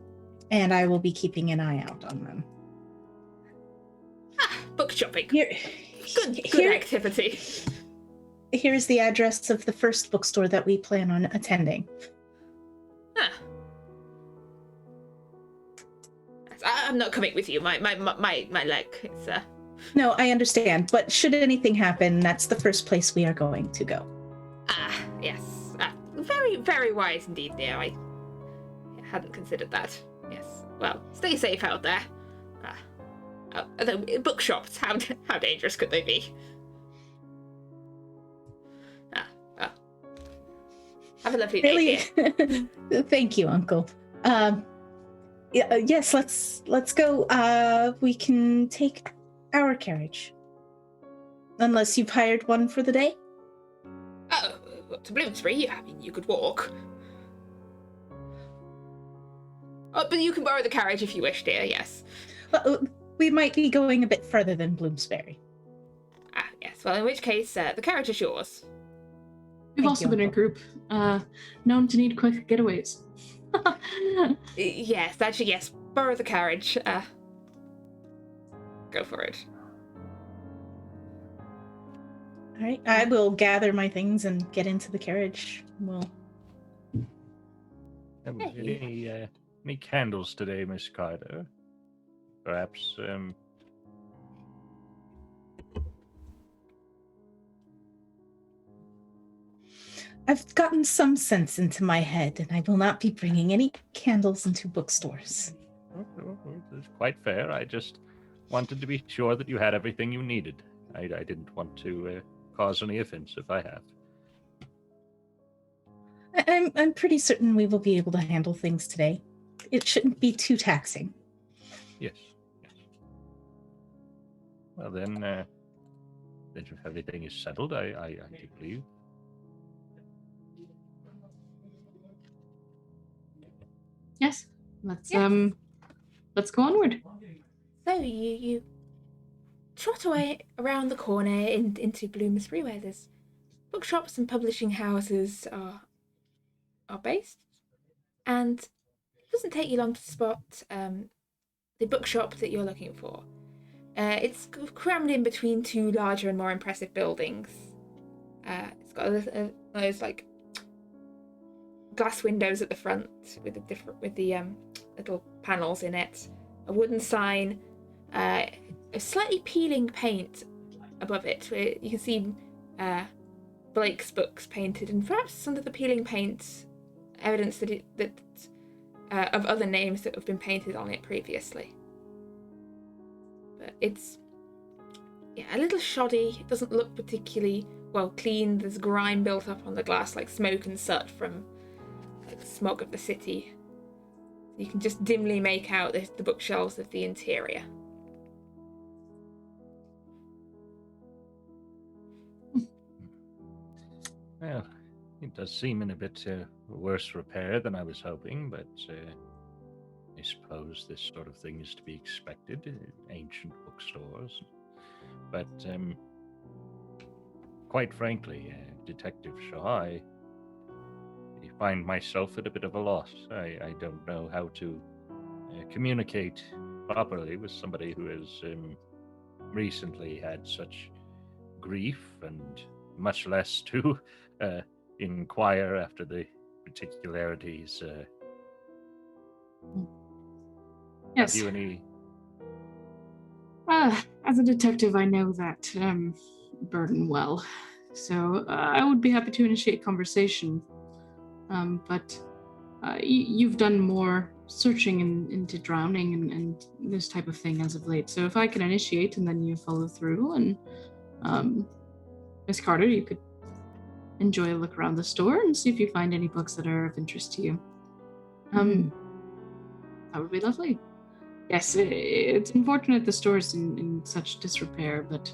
and I will be keeping an eye out on them. Book shopping. Good activity. Here's the address of the first bookstore that we plan on attending. I'm not coming with you. My leg. It's No, I understand. But should anything happen, that's the first place we are going to go. Yes. Very, very wise indeed, dear. I hadn't considered that. Yes. Well, stay safe out there. Although bookshops, how dangerous could they be? Have a lovely day. Really? Thank you, Uncle. Yes, let's go. We can take our carriage. Unless you've hired one for the day? To Bloomsbury, I mean, you could walk. But you can borrow the carriage if you wish, dear, yes. We might be going a bit further than Bloomsbury. Yes. Well, in which case, the carriage is yours. We've also been a group known to need quick getaways. Yes, actually, yes. Borrow the carriage. Go for it. All right, I will gather my things and get into the carriage. Any candles today, Miss Carter? Perhaps, I've gotten some sense into my head, and I will not be bringing any candles into bookstores. It's quite fair. I just wanted to be sure that you had everything you needed. I didn't want to cause any offense if I have. I'm pretty certain we will be able to handle things today. It shouldn't be too taxing. Yes. Well then if everything is settled, I do believe. Yes. Let's Yes. let's go onward. So you trot away around the corner into Bloomsbury, where there's bookshops and publishing houses are based, and it doesn't take you long to spot the bookshop that you're looking for. It's crammed in between two larger and more impressive buildings. It's got those like glass windows at the front with the little panels in it, a wooden sign, a slightly peeling paint above it, where you can see Blake's books painted, and perhaps under the peeling paint, evidence that of other names that have been painted on it previously. But it's a little shoddy. It doesn't look particularly well clean. There's grime built up on the glass, like smoke and soot from the smog of the city. You can just dimly make out the bookshelves of the interior. Well, it does seem in a bit worse repair than I was hoping, but I suppose this sort of thing is to be expected in ancient bookstores. But quite frankly, Detective Shaw, I find myself at a bit of a loss. I don't know how to communicate properly with somebody who has recently had such grief, and much less to inquire after the particularities. Yes. Have you any? As a detective, I know that burden well, so I would be happy to initiate conversation. But you've done more searching into drowning and this type of thing as of late. So if I can initiate and then you follow through, and Miss Carter, you could enjoy a look around the store and see if you find any books that are of interest to you. That would be lovely. Yes, it's unfortunate the store's in such disrepair, but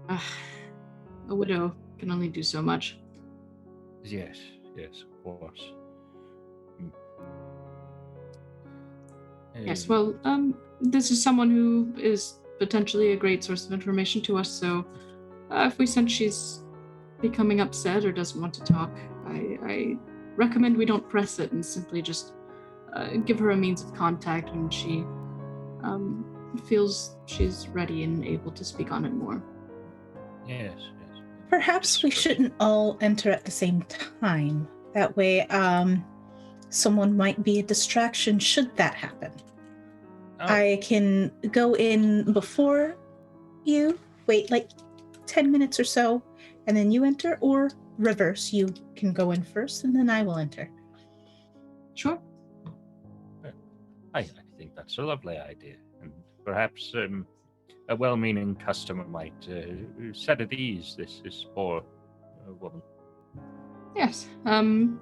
a widow can only do so much. Yes, of course. Yes, well, this is someone who is potentially a great source of information to us, so if we sense she's becoming upset or doesn't want to talk, I recommend we don't press it and simply just give her a means of contact when she feels she's ready and able to speak on it more. Yes. Perhaps we shouldn't all enter at the same time. That way, someone might be a distraction should that happen. Oh. I can go in before you, wait like 10 minutes or so, and then you enter, or reverse. You can go in first, and then I will enter. Sure. I think that's a lovely idea, and perhaps a well-meaning customer might set at ease this poor woman. Yes.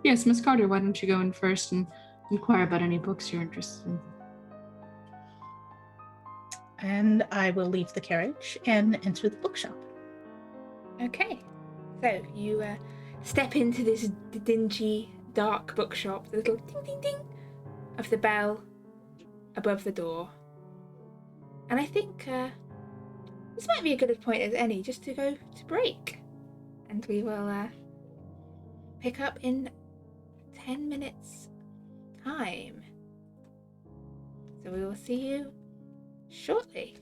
Yes, Miss Carter, why don't you go in first and inquire about any books you're interested in? And I will leave the carriage and enter the bookshop. Okay, so you step into this dingy, dark bookshop, the little ding ding ding of the bell above the door. And I think this might be a good point as any just to go to break. And we will pick up in 10 minutes time. So we will see you shortly.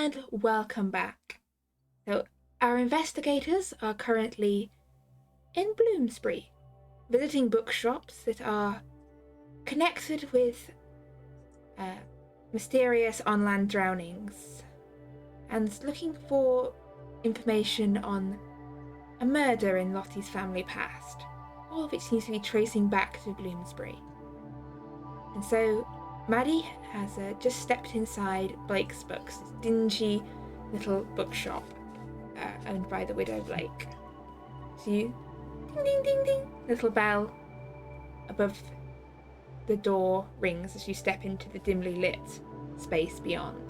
and welcome back. So, our investigators are currently in Bloomsbury, visiting bookshops that are connected with mysterious on-land drownings, and looking for information on a murder in Lottie's family past. All of it seems to be tracing back to Bloomsbury. And so, Maddie has just stepped inside Blake's Books, this dingy little bookshop owned by the widow Blake. So you, ding ding ding ding, little bell above the door rings as you step into the dimly lit space beyond.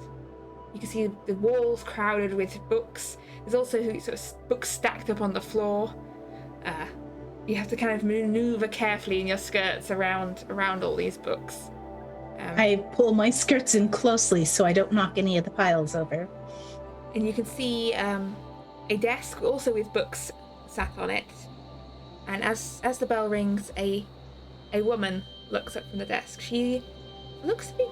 You can see the walls crowded with books. There's also sort of books stacked up on the floor. You have to kind of maneuver carefully in your skirts around all these books. I pull my skirts in closely so I don't knock any of the piles over. And you can see a desk also with books sat on it. And as the bell rings, a woman looks up from the desk. She looks to be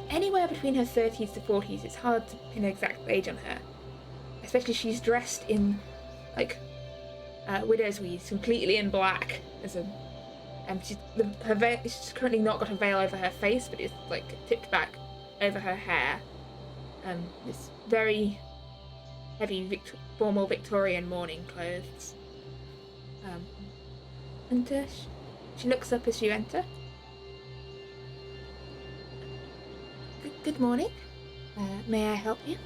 anywhere between her 30s to 40s. It's hard to pin an exact age on her. Especially she's dressed in widow's weeds, completely in black. She's currently not got a veil over her face, but it's tipped back over her hair. This very heavy formal Victorian mourning clothes. And she looks up as you enter. Good morning. May I help you?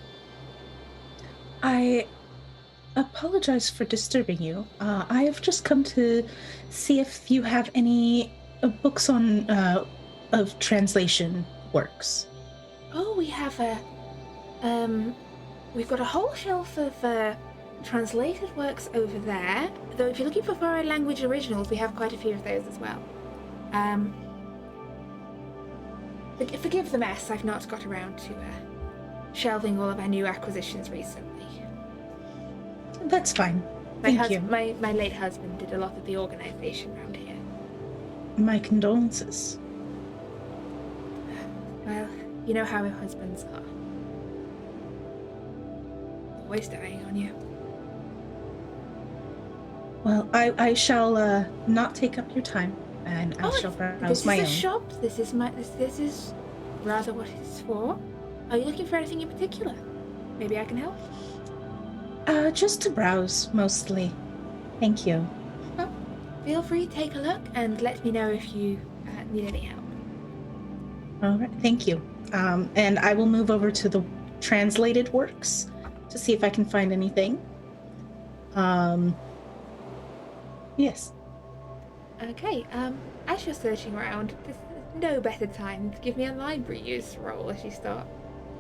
I apologize for disturbing you. I have just come to see if you have any books on of translation works. Oh, we have we've got a whole shelf of translated works over there. Though if you're looking for foreign language originals, we have quite a few of those as well. Forgive the mess. I've not got around to shelving all of our new acquisitions recently. That's fine. Thank you. My late husband did a lot of the organisation around here. My condolences. Well, you know how husbands are. Always dying on you. Well, I shall not take up your time, and I shall browse my own. This is a shop. This is rather what it's for. Are you looking for anything in particular? Maybe I can help. Just to browse, mostly. Thank you. Well, feel free to take a look and let me know if you need any help. All right, thank you. And I will move over to the translated works to see if I can find anything. Yes. Okay, as you're searching around, there's no better time than to give me a library use roll as you start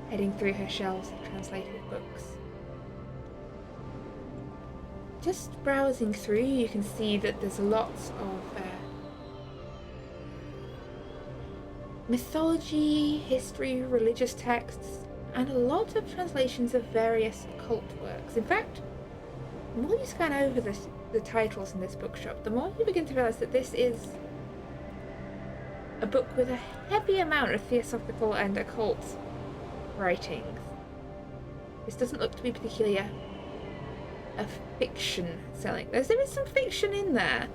heading through her shelves of translated books. Just browsing through, you can see that there's lots of mythology, history, religious texts, and a lot of translations of various occult works. In fact, the more you scan over the titles in this bookshop, the more you begin to realise that this is a book with a heavy amount of theosophical and occult writings. This doesn't look to be particularly a fiction selling. There is some fiction in there,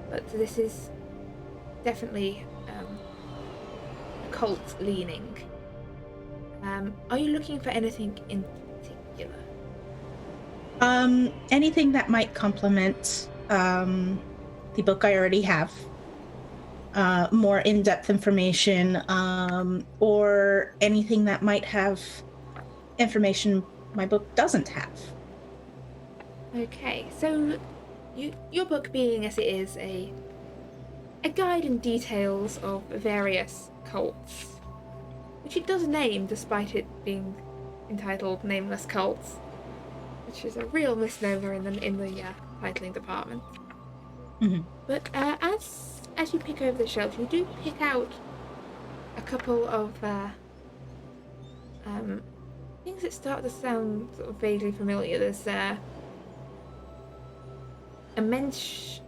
but this is definitely occult leaning. Are you looking for anything in particular? Anything that might complement the book I already have. More in-depth information, or anything that might have information my book doesn't have. Okay, so your book being as it is a guide and details of various cults, which it does name despite it being entitled Nameless Cults, which is a real misnomer in the titling department. Mm-hmm. But as you pick over the shelves, you do pick out a couple of things that start to sound sort of vaguely familiar. There's immense,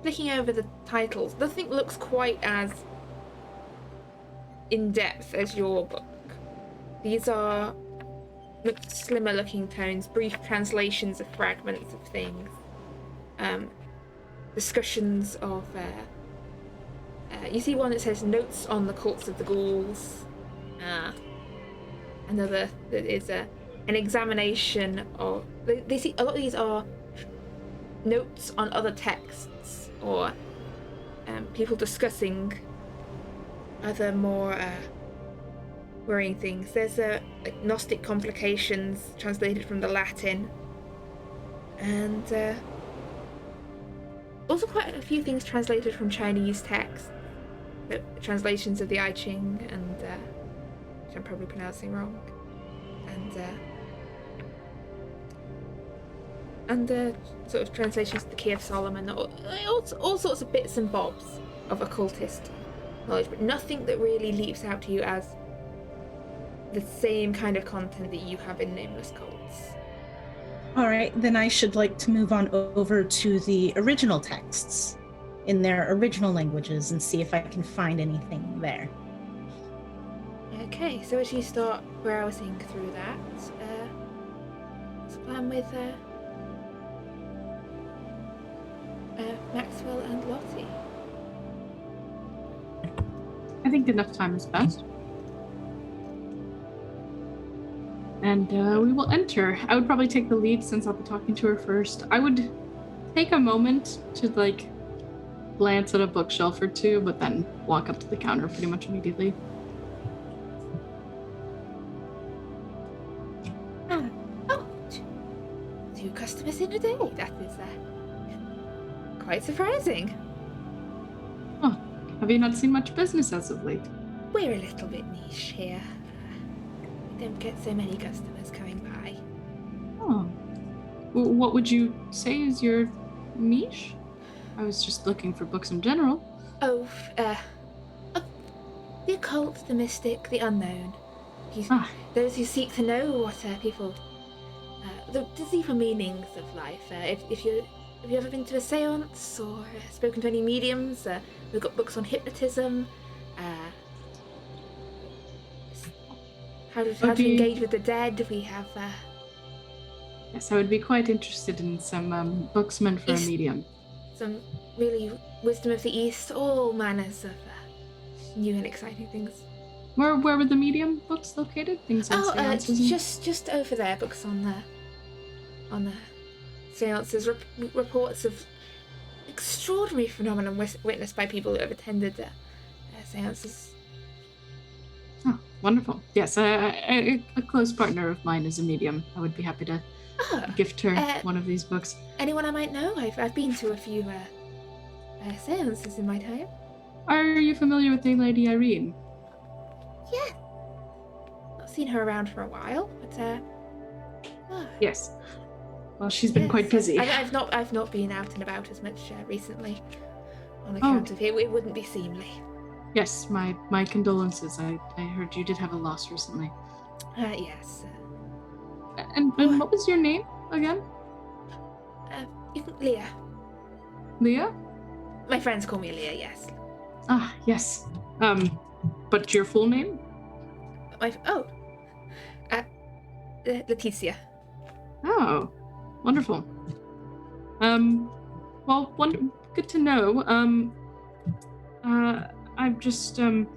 flicking over the titles, nothing looks quite as in-depth as your book. These are much slimmer looking tones, brief translations of fragments of things, discussions of you see one that says notes on the cults of the ghouls, another that is an examination of, they see a lot of these are notes on other texts or people discussing other more worrying things. There's like Gnostic complications translated from the Latin, and also quite a few things translated from Chinese texts, the translations of the I Ching, and which I'm probably pronouncing wrong, and sort of translations of the Key of Solomon, all sorts of bits and bobs of occultist knowledge, but nothing that really leaps out to you as the same kind of content that you have in Nameless Cults. All right, then I should like to move on over to the original texts in their original languages and see if I can find anything there. Okay, so as you start browsing through that, what's the plan with Maxwell and Lottie? I think enough time has passed. And we will enter. I would probably take the lead since I'll be talking to her first. I would take a moment to like glance at a bookshelf or two, but then walk up to the counter pretty much immediately. Oh, two customers in a day. That is quite surprising. Oh, have you not seen much business as of late? We're a little bit niche here. We don't get so many customers coming by. Oh. What would you say is your niche? I was just looking for books in general. Oh, the occult, the mystic, the unknown. Those who seek to know what people, the deeper meanings of life. Have you ever been to a seance or spoken to any mediums? We've got books on hypnotism, how to engage with the dead. We have. Yes, I would be quite interested in some books meant for a medium. Some really wisdom of the East, all manners of new and exciting things. Where were the medium books located? Things on seances? Just over there. Books on the seances, reports of extraordinary phenomenon witnessed by people who have attended seances. Oh, wonderful. Yes, a close partner of mine is a medium. I would be happy to gift her one of these books. Anyone I might know? I've been to a few seances in my time. Are you familiar with the Lady Irene? Yeah. Not seen her around for a while, but Yes. Well, she's been quite busy. I've not been out and about as much recently, on account of it wouldn't be seemly. Yes, my condolences. I heard you did have a loss recently. Yes. And what was your name again? Leah. Leah? My friends call me Leah. Yes. Ah, yes. But your full name? Leticia. Oh, wonderful. Well, good to know. I'm just, I'm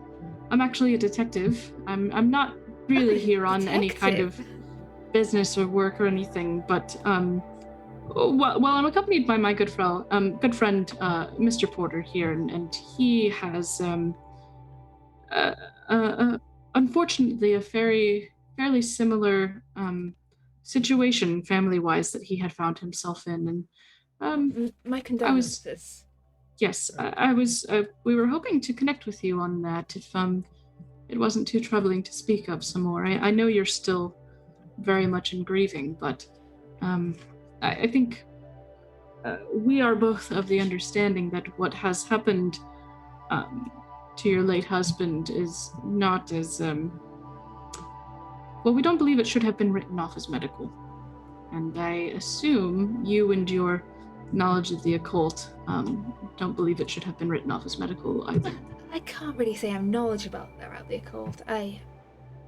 actually a detective. I'm not really here on any kind of business or work or anything, but, well, I'm accompanied by my good friend, Mr. Porter here, and he has, unfortunately, a fairly similar, situation family-wise that he had found himself in, and my condolences. We were hoping to connect with you on that if it wasn't too troubling to speak of some more. I know you're still very much in grieving, but I think we are both of the understanding that what has happened to your late husband is not as well, we don't believe it should have been written off as medical. And I assume you and your knowledge of the occult don't believe it should have been written off as medical either. I can't really say I'm knowledgeable about the occult.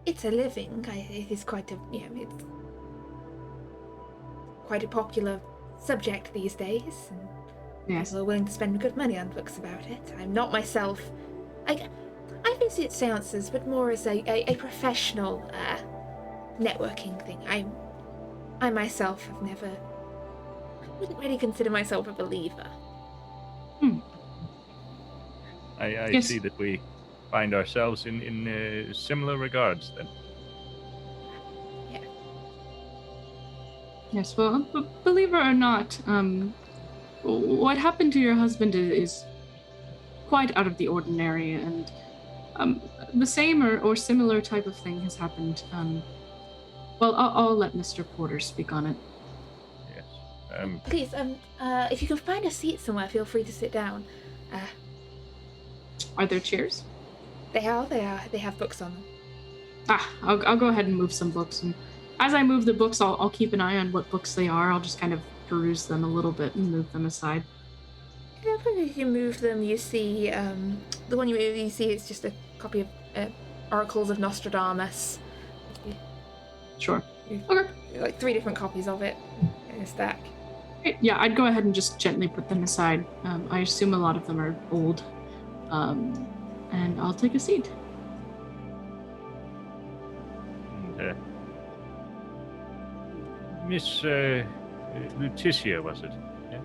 it's a living. It is quite a, it's quite a popular subject these days, and Yes. people are willing to spend good money on books about it. I'm not myself. I visit seances, but more as a professional networking thing. I myself have never. I wouldn't really consider myself a believer. I Yes. see that we find ourselves in similar regards then. Yes, well, believe it or not, what happened to your husband is quite out of the ordinary, and the same or similar type of thing has happened. Well, I'll let Mr. Porter speak on it. Yes. Please, if you can find a seat somewhere, feel free to sit down. Are there chairs? They are. They have books on them. I'll go ahead and move some books, and as I move the books, I'll keep an eye on what books they are. I'll just kind of peruse them a little bit and move them aside. If you move them, you see the one you see is just a copy of Oracles of Nostradamus. Sure. Okay. Like 3 different copies of it in a stack. Great. Yeah, I'd go ahead and just gently put them aside. I assume a lot of them are old. And I'll take a seat. And, Miss Letitia, was it? Yeah?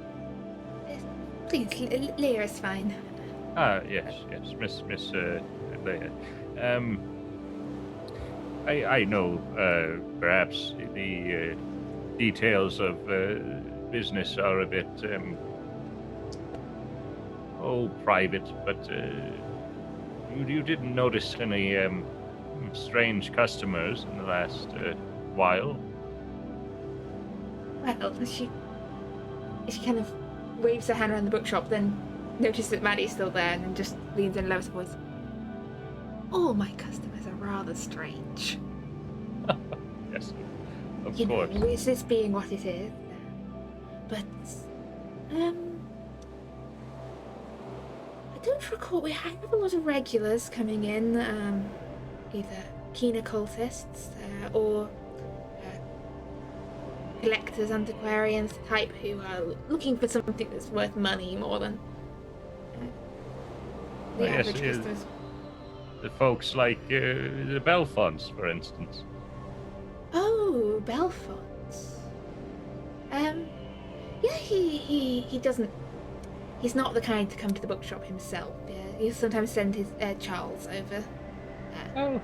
Please, Leah is fine. Yes, Miss Leia. I know perhaps the details of business are a bit private, but you didn't notice any strange customers in the last while? Well, she kind of waves her hand around the bookshop, then notices that Maddie's still there, and then just leans in and lowers her voice. All my customers are rather strange. Yes, of You course. know, is this being what it is? But, I don't recall. We had a lot of regulars coming in, either keen occultists or collectors, antiquarians, the type who are looking for something that's worth money more than the Yes, average customers. The folks like the Bellfonts, for instance. Oh, Bellfont. Yeah, he doesn't. He's not the kind to come to the bookshop himself. Yeah, he'll sometimes send his Charles over. Oh.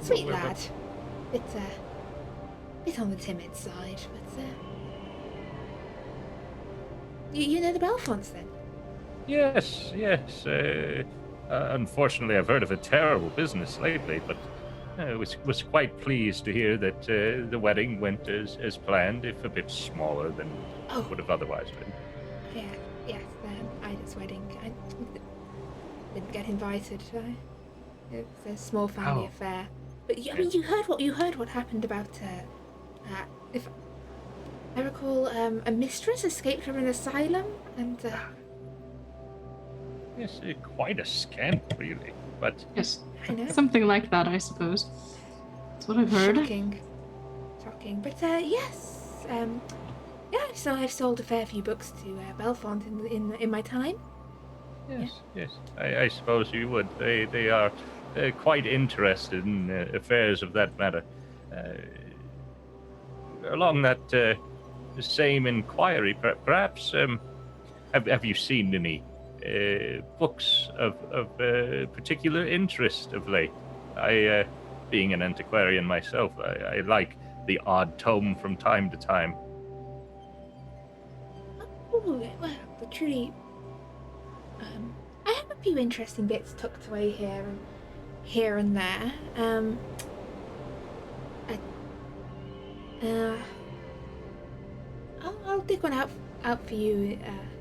Sweet lad. Bit on the timid side, but you know the Bellfonts then? Yes. Unfortunately, I've heard of a terrible business lately, but was quite pleased to hear that the wedding went as planned, if a bit smaller than it would have otherwise been. Yes, Ida's wedding. I didn't get invited. It was a small family affair. But I mean, you heard what happened about. If I recall, a mistress escaped from an asylum, and Yes, quite a scamp, really. But Yes. I know. Something like that, I suppose. That's what I've heard. Shocking. But yes. So I've sold a fair few books to Bellfont in my time. yes, I suppose you would. They are quite interested in affairs of that matter. Along that same inquiry, perhaps have you seen any books of particular interest of late? I, being an antiquarian myself, I like the odd tome from time to time. Oh, well, but truly, I have a few interesting bits tucked away here and there. I'll dig one out for you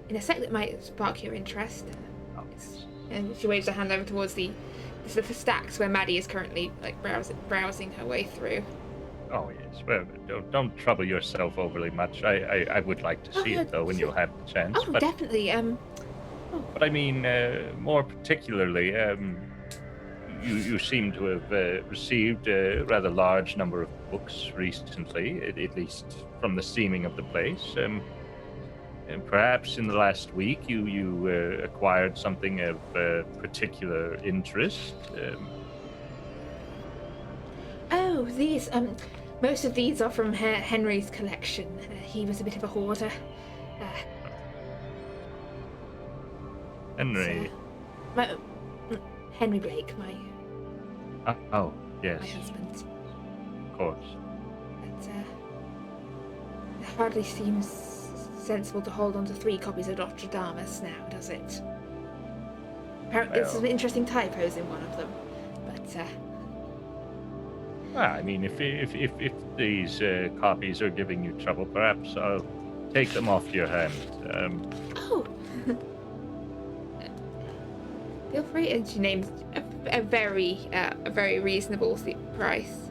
in a sec that might spark your interest. And she waves her hand over towards the stacks where Maddie is currently like browsing her way through. Oh yes, well, don't trouble yourself overly much. I would like to see it though when you'll have the chance. Oh, definitely. But I mean, more particularly, you seem to have received a rather large number of books recently, at least from the seeming of the place. And perhaps in the last week you acquired something of particular interest. Oh, these, most of these are from Henry's collection. He was a bit of a hoarder. Henry. Henry Blake, my Yes, husband. of course. But it hardly seems sensible to hold on to 3 copies of Nostradamus now, does it? Apparently, there's some interesting typos in one of them, but Well, I mean, if these copies are giving you trouble, perhaps I'll take them off your hand. Oh. Feel free, and she names a very reasonable price.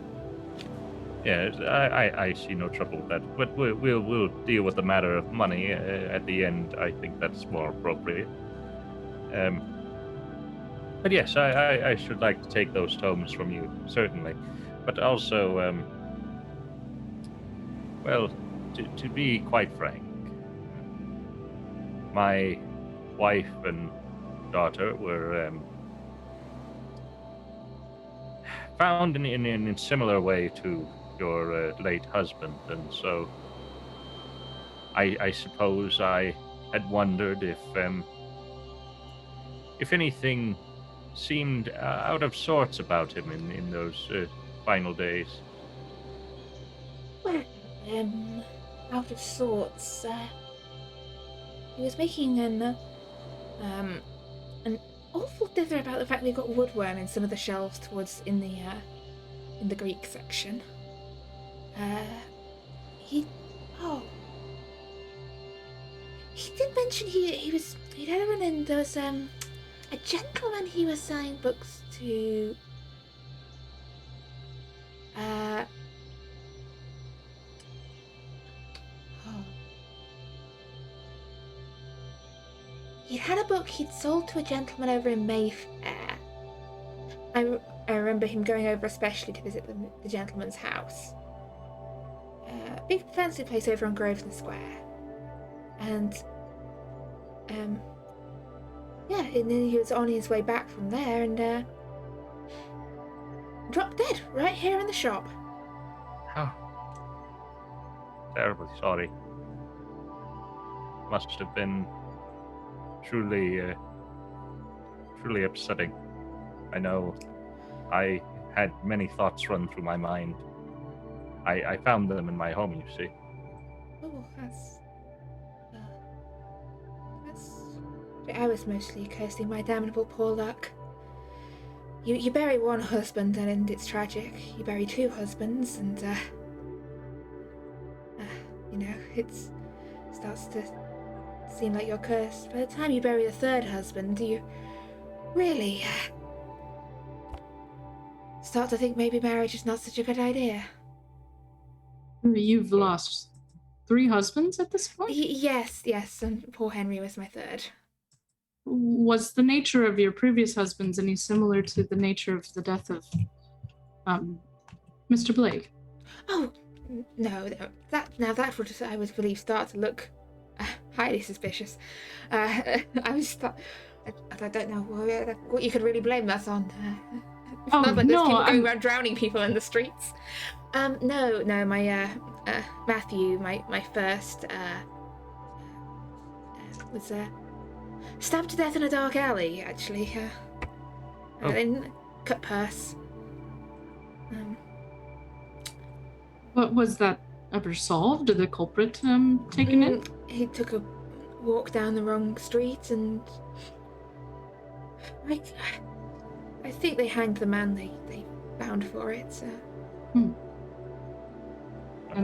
Yes, I see no trouble with that. But we'll deal with the matter of money at the end. I think that's more appropriate. But yes, I should like to take those tomes from you, certainly. But also, well, to be quite frank, my wife and daughter were found in a similar way to your late husband, and so I suppose I had wondered if anything seemed out of sorts about him in those final days. Well, out of sorts. He was making an awful dither about the fact they got woodworm in some of the shelves towards in the Greek section. He did mention he'd had a run in. There was a gentleman he was selling books to. He'd had a book he'd sold to a gentleman over in Mayfair. I remember him going over especially to visit the gentleman's house. Big fancy place over on Grosvenor Square. And and then he was on his way back from there and dropped dead right here in the shop. Oh, terribly sorry. Must have been truly upsetting. I know I had many thoughts run through my mind. I found them in my home, you see. Oh, I was mostly cursing my damnable poor luck. You bury one husband and it's tragic. You bury 2 husbands and it starts to seem like you're cursed. By the time you bury the 3rd husband, you really start to think maybe marriage is not such a good idea. You've lost 3 husbands at this point? Yes, and poor Henry was my 3rd. Was the nature of your previous husbands any similar to the nature of the death of Mr. Blake? Oh, no, that would, I would believe, start to look highly suspicious. I don't know what you could really blame that on. It's not like there's people going around drowning people in the streets. No, my Matthew, my first, was stabbed to death in a dark alley, actually. In cut purse. What was that ever solved? Did the culprit taken in? He took a walk down the wrong street, and I think they hanged the man they found for it. And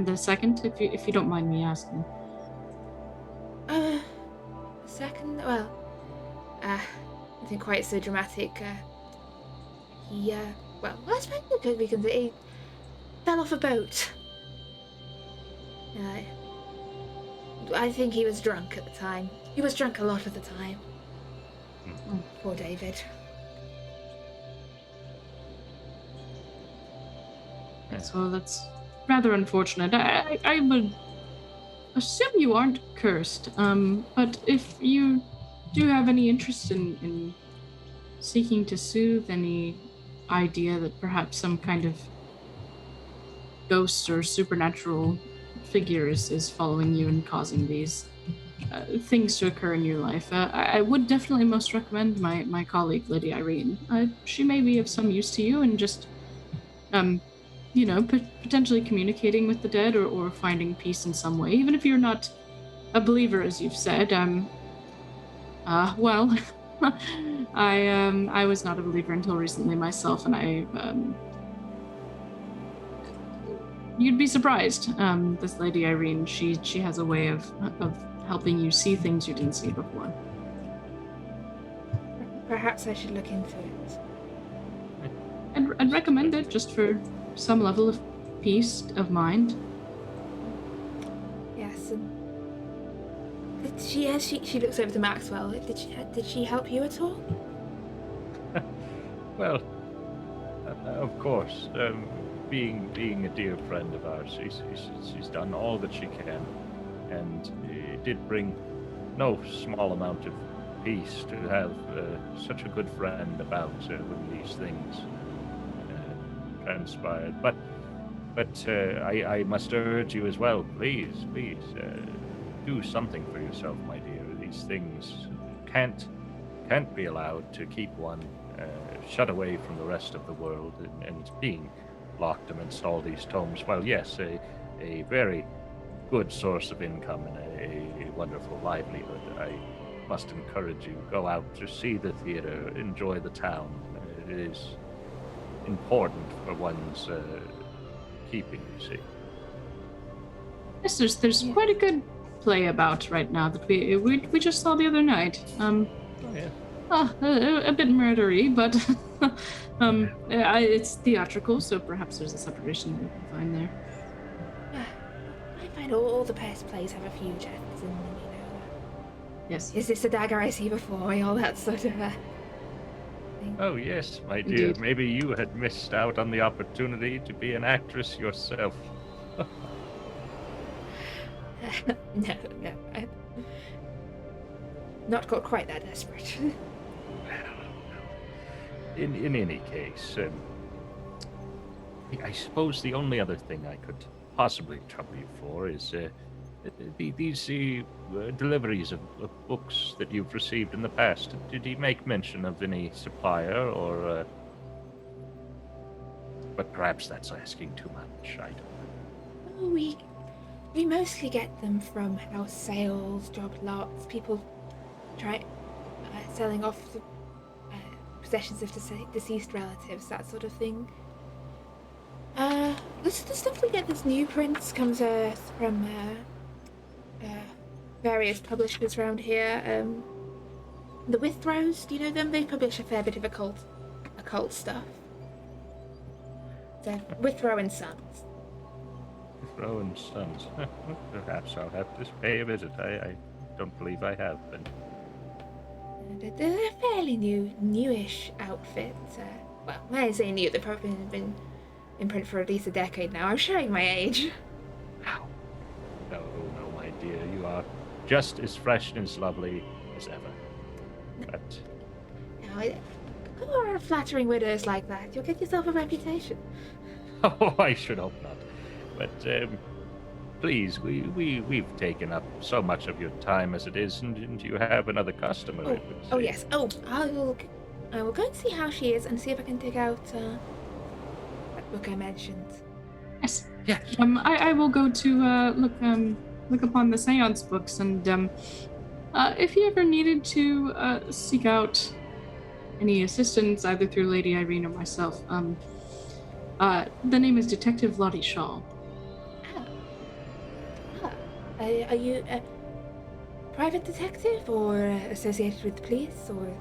the second, if you don't mind me asking. The second, well, nothing quite so dramatic. He, I suppose we can say he fell off a boat. I think he was drunk at the time. He was drunk a lot of the time. Poor David. Yes, well, that's rather unfortunate. I would assume you aren't cursed, but if you do have any interest in seeking to soothe any idea that perhaps some kind of ghost or supernatural figure is following you and causing these things to occur in your life, I would definitely most recommend my colleague, Lady Irene. She may be of some use to you and just, potentially communicating with the dead or finding peace in some way, even if you're not a believer, as you've said. Well, I was not a believer until recently myself, and you'd be surprised. This Lady Irene, she has a way of helping you see things you didn't see before. Perhaps I should look into it. I'd recommend it just for some level of peace of mind. Yes, and did she looks over to Maxwell. Did she help you at all? Well, of course. Being a dear friend of ours, she's done all that she can, and it did bring no small amount of peace to have such a good friend about when these things transpired. But I must urge you as well, please, do something for yourself, my dear. These things can't be allowed to keep one shut away from the rest of the world and being locked amidst all these tomes. While yes, a very good source of income and a wonderful livelihood, I must encourage you, go out to see the theater, enjoy the town. It is important for one's keeping, you see. Yes, there's quite a good play about right now that we just saw the other night. Oh yeah. A bit murdery, but it's theatrical, so perhaps there's a separation we can find there. I find all the best plays have a few gems in them, Yes. Is this a dagger I see before me? All that sort of thing. Oh yes, my dear. Indeed. Maybe you had missed out on the opportunity to be an actress yourself. No. I'm not got quite that desperate. In any case, I suppose the only other thing I could possibly trouble you for is these deliveries of books that you've received in the past. Did he make mention of any supplier, or? But perhaps that's asking too much. I don't know. We mostly get them from house sales, job lots, people selling off the possessions of deceased relatives, that sort of thing. The stuff we get as new prints comes from various publishers around here. The Withrows, do you know them? They publish a fair bit of occult stuff. So, Withrow and Sons. Withrow and Sons. Perhaps I'll have to pay a visit. I don't believe I have been. They're a fairly newish outfit. Well, when I say new, they've probably been in print for at least a decade now. I'm showing my age. No, my dear. You are just as fresh and as lovely as ever. But who are flattering widows like that? You'll get yourself a reputation. oh, I should hope not. But please, we've taken up so much of your time as it is, and you have another customer. Oh yes. Oh, I will go and see how she is and see if I can dig out that book I mentioned. Yes. Yeah. I will go to look upon the seance books, and if you ever needed to seek out any assistance, either through Lady Irene or myself, the name is Detective Lottie Shaw. Are you a private detective or associated with the police, or?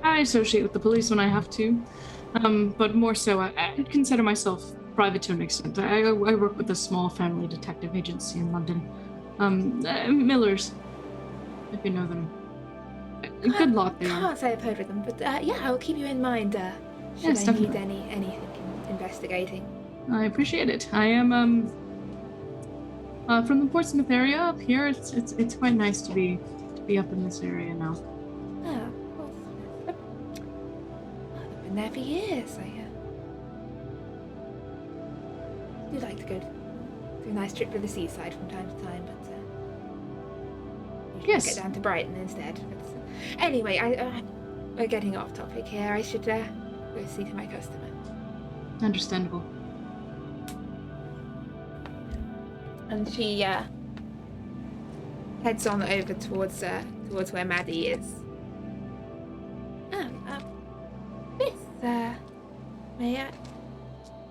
I associate with the police when I have to, but more so, I consider myself private to an extent. I work with a small family detective agency in London, Millers, if you know them. A good lot they are. I can't say I've heard of them, but yeah, I'll keep you in mind Should Yes, I need definitely. anything investigating? I appreciate it. I am from the Portsmouth area up here. It's quite nice to be up in this area now. Oh, well, I've been there for years. I do like to go do a nice trip to the seaside from time to time, but usually Yes. I get down to Brighton instead. But, anyway, we're getting off topic here. I should go see to my customer. Understandable. And she heads on over towards where Maddie is. Miss, may I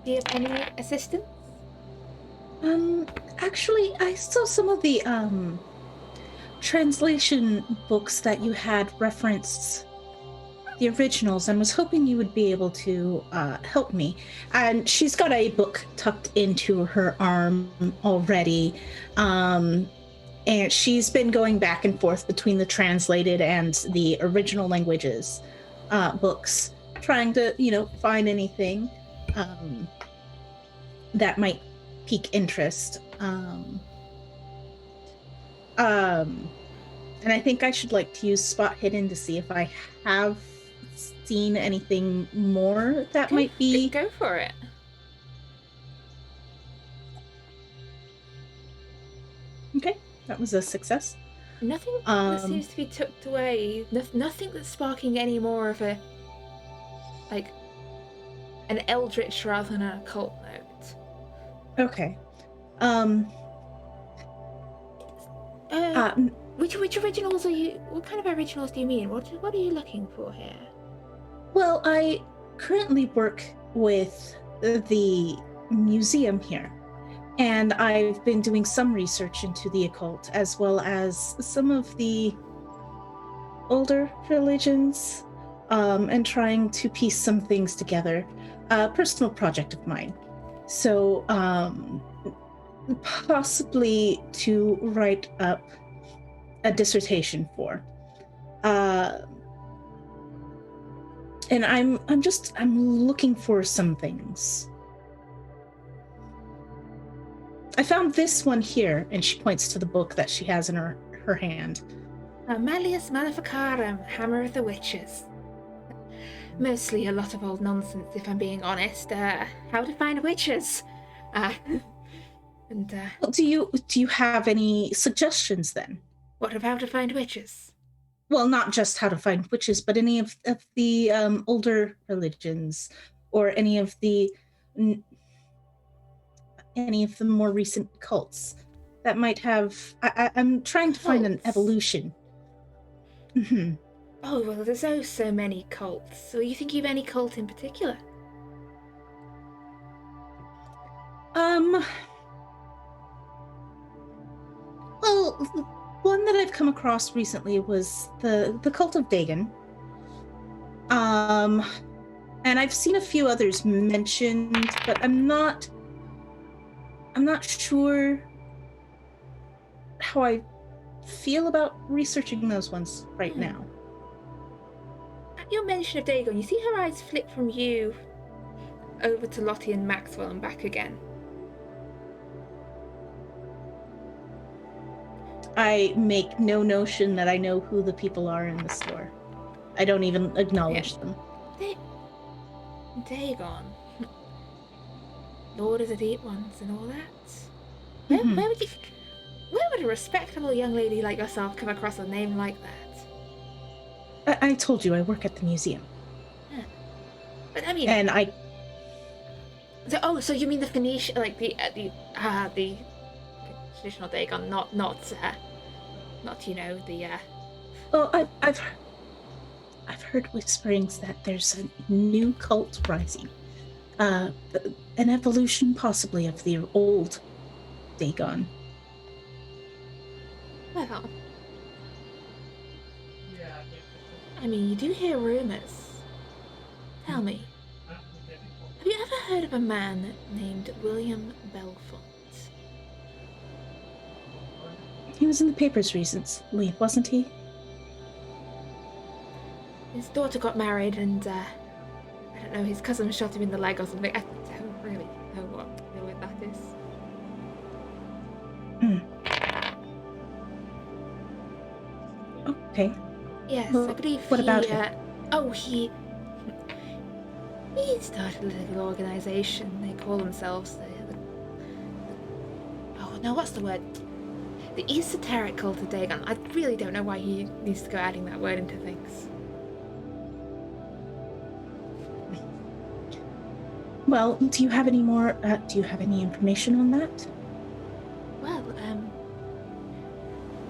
be of any assistance? Actually, I saw some of the translation books that you had referenced the originals and was hoping you would be able to help me. And she's got a book tucked into her arm already. And she's been going back and forth between the translated and the original languages books, trying to, find anything that might pique interest. And I think I should like to use spot hidden to see if I have seen anything more that might be. Go for it. Okay, that was a success. Nothing that seems to be tucked away. Nothing that's sparking any more of a an eldritch rather than an occult note. Okay. Which originals are you? What kind of originals do you mean? What are you looking for here? Well, I currently work with the museum here, and I've been doing some research into the occult as well as some of the older religions, and trying to piece some things together. A personal project of mine. So, possibly to write up a dissertation for. And I'm looking for some things. I found this one here, and she points to the book that she has in her hand. Malleus Maleficarum, Hammer of the Witches. Mostly a lot of old nonsense, if I'm being honest. How to find witches. Well, do you have any suggestions then? What of how to find witches? Well, not just how to find witches, but any of the older religions, or any of the more recent cults that might have. I'm trying to find an evolution. Mm-hmm. Oh well, there's so many cults. So you think you've any cult in particular? Well, one that I've come across recently was the cult of Dagon. And I've seen a few others mentioned, but I'm not sure how I feel about researching those ones right now. At your mention of Dagon, you see her eyes flick from you over to Lottie and Maxwell and back again. I make no notion that I know who the people are in the store. I don't even acknowledge them. Dagon. Lord of the Deep Ones and all that. Mm-hmm. Where would a respectable young lady like yourself come across a name like that? I told you I work at the museum. Yeah. But I mean... And I... So you mean the Phoenician, like the traditional Dagon, not the Well, I've heard whisperings that there's a new cult rising, an evolution possibly of the old Dagon. Well, I mean, you do hear rumors. Tell me, have you ever heard of a man named William Bellfont? He was in the papers recently, wasn't he? His daughter got married, and don't know, his cousin shot him in the leg or something. I don't really know what that is. Okay. Yes, Well, I believe what about him? He started a little organisation. They call themselves what's the word? The Esoteric Cult of Dagon. I really don't know why he needs to go adding that word into things. Well, do you have any more? Do you have any information on that? Well,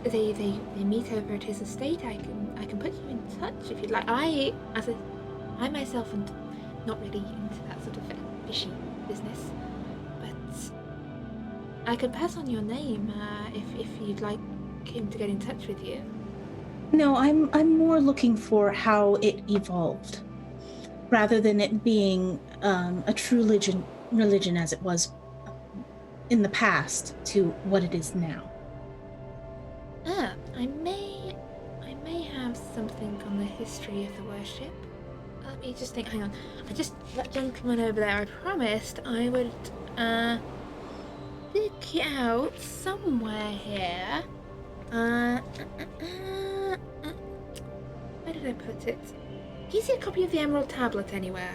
they meet over at his estate. I can put you in touch if you'd like. I myself am not really into that sort of fishy business, but I could pass on your name if you'd like him to get in touch with you. No, I'm more looking for how it evolved, rather than it being a true religion as it was in the past to what it is now. I may have something on the history of the worship. Let me just think. Hang on. That gentleman over there. I promised I would pick it out somewhere here. Where did I put it? Do you see a copy of the Emerald Tablet anywhere?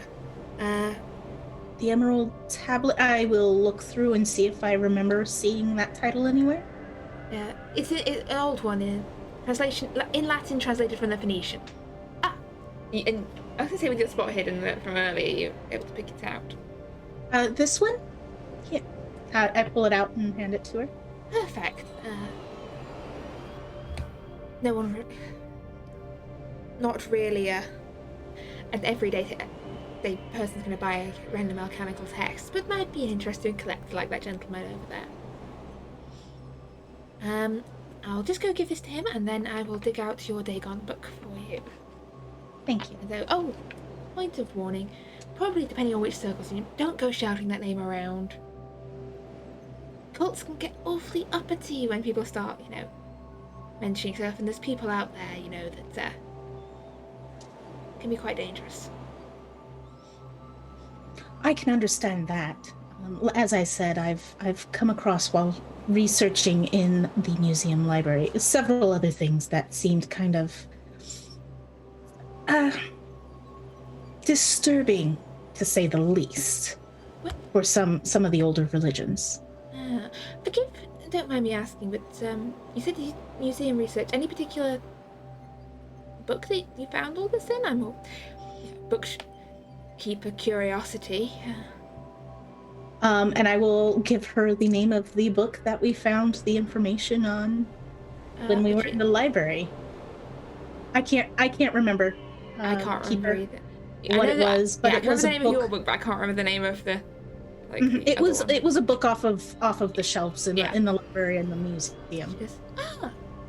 The Emerald Tablet. I will look through and see if I remember seeing that title anywhere. Yeah, it's an old one in Latin, translated from the Phoenician. And I was gonna say with your spot hidden from earlier, you're able to pick it out. This one? Yeah. I pull it out and hand it to her. Perfect. No one, not really an everyday person's going to buy a random alchemical text, but might be an interesting collector like that gentleman over there. I'll just go give this to him, and then I will dig out your Dagon book for you. Thank you. So, point of warning, probably depending on which circles you're in, don't go shouting that name around. Cults can get awfully uppity when people start, mentioning stuff, and there's people out there, that can be quite dangerous. I can understand that. As I said, I've come across while researching in the museum library several other things that seemed kind of disturbing, to say the least, for some of the older religions. Don't mind me asking, but you said museum research. Any particular book that you found all this in? I'm a bookkeeper curiosity. And I will give her the name of the book that we found the information on when we were in the library. I can't remember. I can't remember either. What it was, but it was I remember the name a book. of your book, but I can't remember the name of the. It was a book off of the shelves in the library and the museum.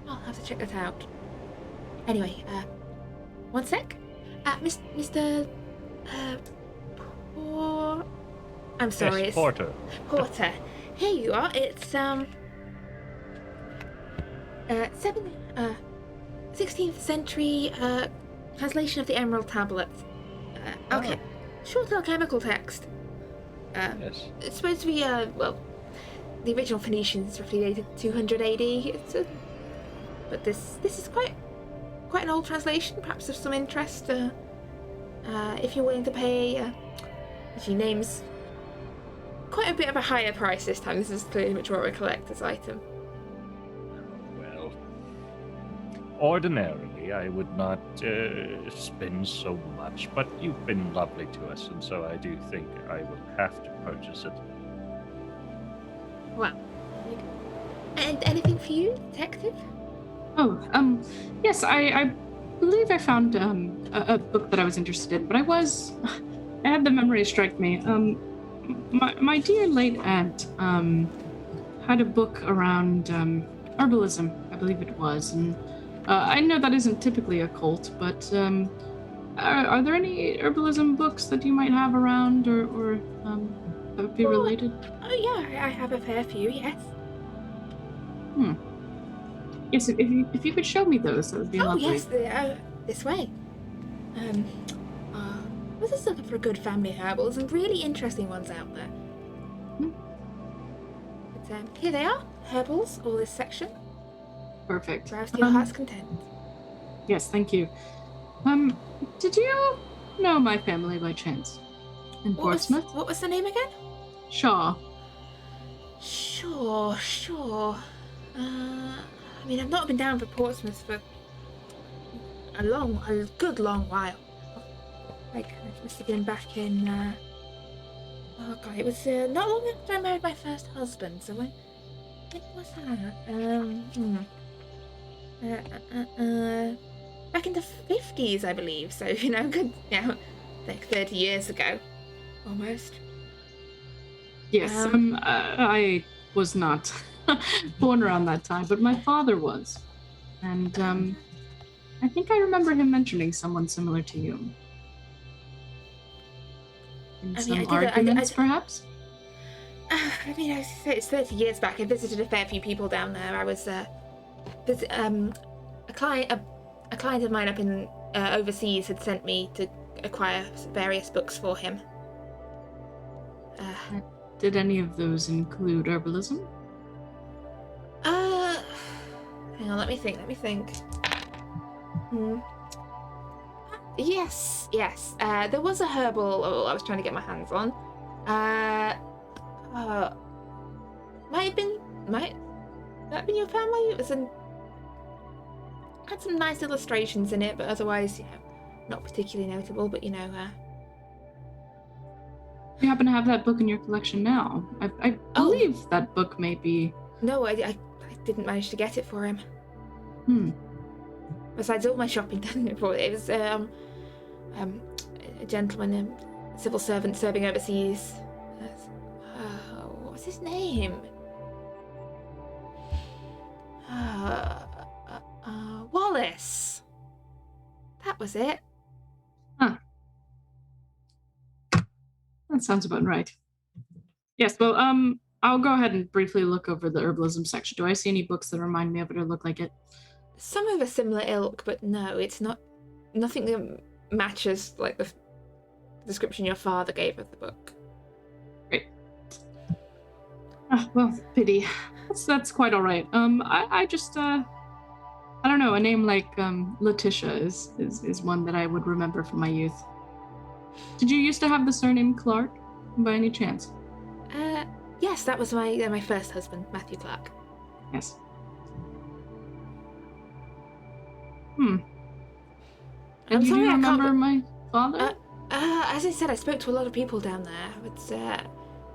I'll have to check that out. Anyway, one sec. Mr. I'm sorry. Yes, Porter. Porter. Here you are. It's 16th century translation of the Emerald Tablet. Okay. Short alchemical text. Yes. It's supposed to be the original Phoenician is roughly dated 200 AD. But this is quite an old translation, perhaps of some interest. If you're willing to pay, she names quite a bit of a higher price this time. This is clearly much more of a collector's item. Well, ordinarily I would not spend so much, but you've been lovely to us, and so I do think I will have to purchase it. Wow. And anything for you, detective? Yes, I believe I found a book that I was interested in, but I had the memory strike me. My dear late aunt had a book around herbalism, I believe it was, and I know that isn't typically a cult, but are there any herbalism books that you might have around, or that would be related? Oh yeah, I have a fair few, yes. Yes, if you could show me those, that would be lovely. Oh yes, this way. was just looking for a good family herbal. Some really interesting ones out there. But here they are, herbals, all this section. Perfect. Browse to your heart's content. Yes, thank you. Did you know my family by chance? In Portsmouth? What was the name again? Shaw. Sure. I mean, I've not been down for Portsmouth for a good long while. Like, I must have been back in, oh god, it was not long after I married my first husband, so when was that? Back in the 50s, I believe, so, good, like 30 years ago, almost. Yes, I was not born around that time, but my father was. And I think I remember him mentioning someone similar to you. In some arguments, perhaps? I mean, it's 30 years back. I visited a fair few people down there. I was a client of mine up in overseas had sent me to acquire various books for him. Did any of those include herbalism? Hang on, let me think. Yes. There was a herbal I was trying to get my hands on. Might that have been your family? It was had some nice illustrations in it, but otherwise, not particularly notable. But you happen to have that book in your collection now. I believe that book may be. No, I didn't manage to get it for him. Besides all my shopping done for it was a gentleman, a civil servant serving overseas. What was his name? Wallace. That was it. Huh. That sounds about right. Yes, well, I'll go ahead and briefly look over the herbalism section. Do I see any books that remind me of it or look like it? Some of a similar ilk, but no, it's nothing that matches like the description your father gave of the book. Great. Well, pity. That's quite all right. I just I don't know, a name like Letitia is one that I would remember from my youth. Did you used to have the surname Clark by any chance? Yes, that was my first husband, Matthew Clark. Yes. I'm And you sorry, do I can't remember my father? As I said, I spoke to a lot of people down there. But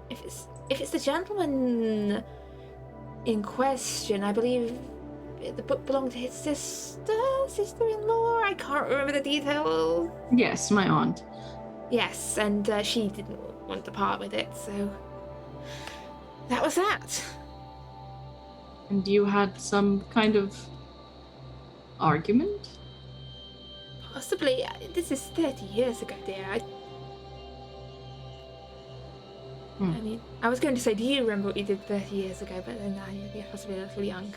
if it's the gentleman in question, I believe the book belonged to his sister-in-law. I can't remember the details. Yes, my aunt. Yes, and she didn't want to part with it, so that was that. And you had some kind of argument? Possibly. This is 30 years ago, dear. I mean, I was going to say, do you remember what you did 30 years ago? But then you're possibly a little young.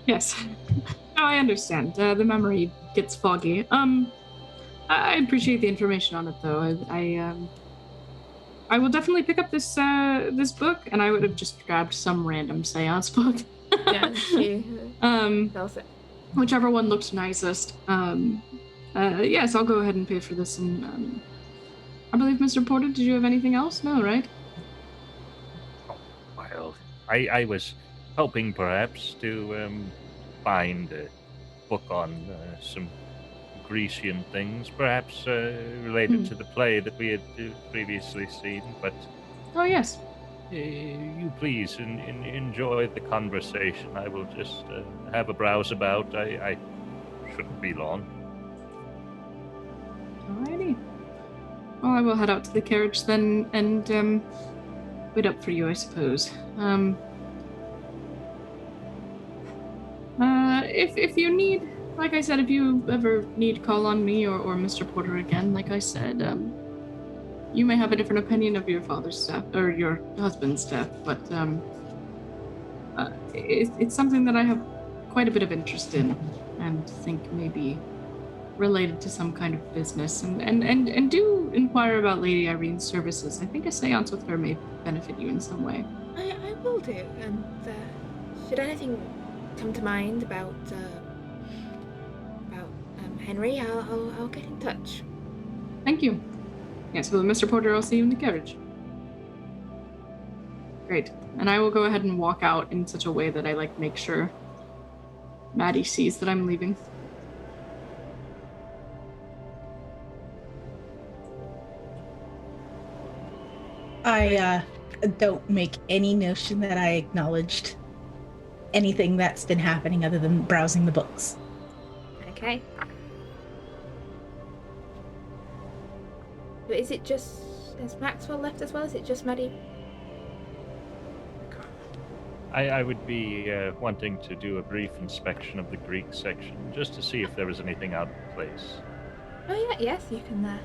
Yes. No, I understand. The memory gets foggy. I appreciate the information on it, though. I will definitely pick up this book, and I would have just grabbed some random seance book. Yeah, whichever one looked nicest. Yes, I'll go ahead and pay for this. And I believe, Mr. Porter, did you have anything else? No, right? Well, I was hoping perhaps to find a book on some Grecian things, perhaps related to the play that we had previously seen. But oh yes, you please enjoy the conversation. I will just have a browse about. I shouldn't be long. Alrighty. Well, I will head out to the carriage then and wait up for you, I suppose. If you need, like I said, if you ever need, call on me or Mr. Porter again. Like I said, you may have a different opinion of your father's death or your husband's death, but it's something that I have quite a bit of interest in and think maybe related to some kind of business, and do inquire about Lady Irene's services. I think a seance with her may benefit you in some way. I will do, and should anything come to mind about Henry, I'll get in touch. Thank you. Yes, well, Mr. Porter, I'll see you in the carriage. Great. And I will go ahead and walk out in such a way that I make sure Maddie sees that I'm leaving. I don't make any notion that I acknowledged anything that's been happening other than browsing the books. Okay. But is it just... Has Maxwell left as well? Is it just Maddie? I would be wanting to do a brief inspection of the Greek section, just to see if there was anything out of place. Oh yeah, yes, you can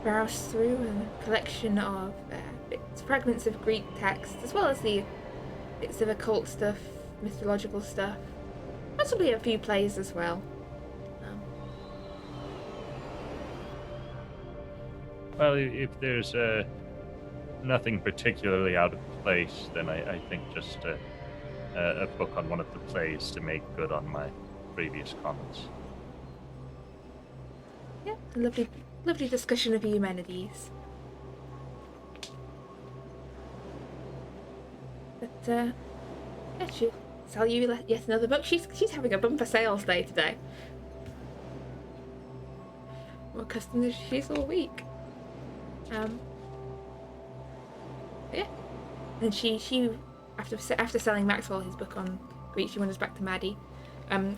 browse through a collection of fragments of Greek text, as well as the bits of occult stuff, mythological stuff, possibly a few plays as well. Well, if there's nothing particularly out of place, then I think just a book on one of the plays to make good on my previous comments. Yeah, a lovely discussion of Eumenides. But yeah, she'll sell you yet another book. She's having a bumper sales day today. More customers she's all week. Yeah. And she after selling Maxwell his book on Greek, she wanders back to Maddie,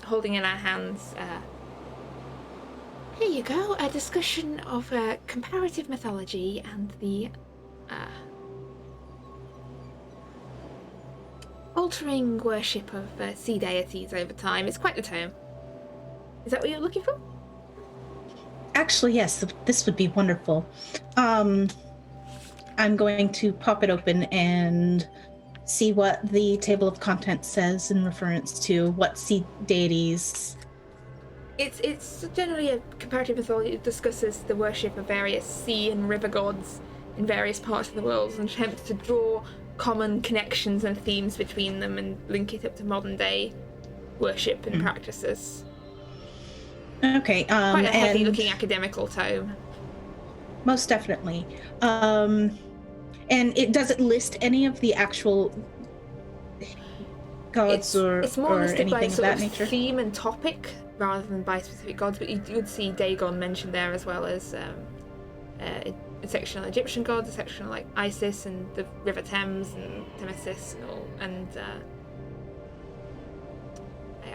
holding in her hands. Here you go, a discussion of comparative mythology and the altering worship of sea deities over time. It's quite the tome. Is that what you're looking for? Actually, yes, this would be wonderful. I'm going to pop it open and see what the table of contents says in reference to what sea deities. It's generally a comparative mythology. It discusses the worship of various sea and river gods in various parts of the world and attempts to draw common connections and themes between them and link it up to modern day worship and practices. Okay. Quite a heavy looking academical tome. Most definitely. And does it list any of the actual gods it's more or listed by anything of sort that of nature? theme and topic rather than by specific gods, but you would see Dagon mentioned there as well as a section on Egyptian gods, a section on Isis and the River Thames and Nemesis and all. And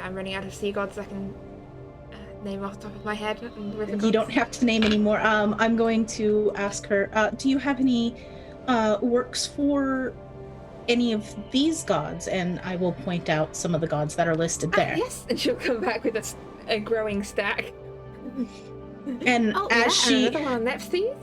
I'm running out of sea gods I can name off the top of my head. And river gods. You don't have to name anymore. I'm going to ask her, do you have any works for any of these gods? And I will point out some of the gods that are listed there. Yes, and she'll come back with a growing stack. And another one on Nephthys,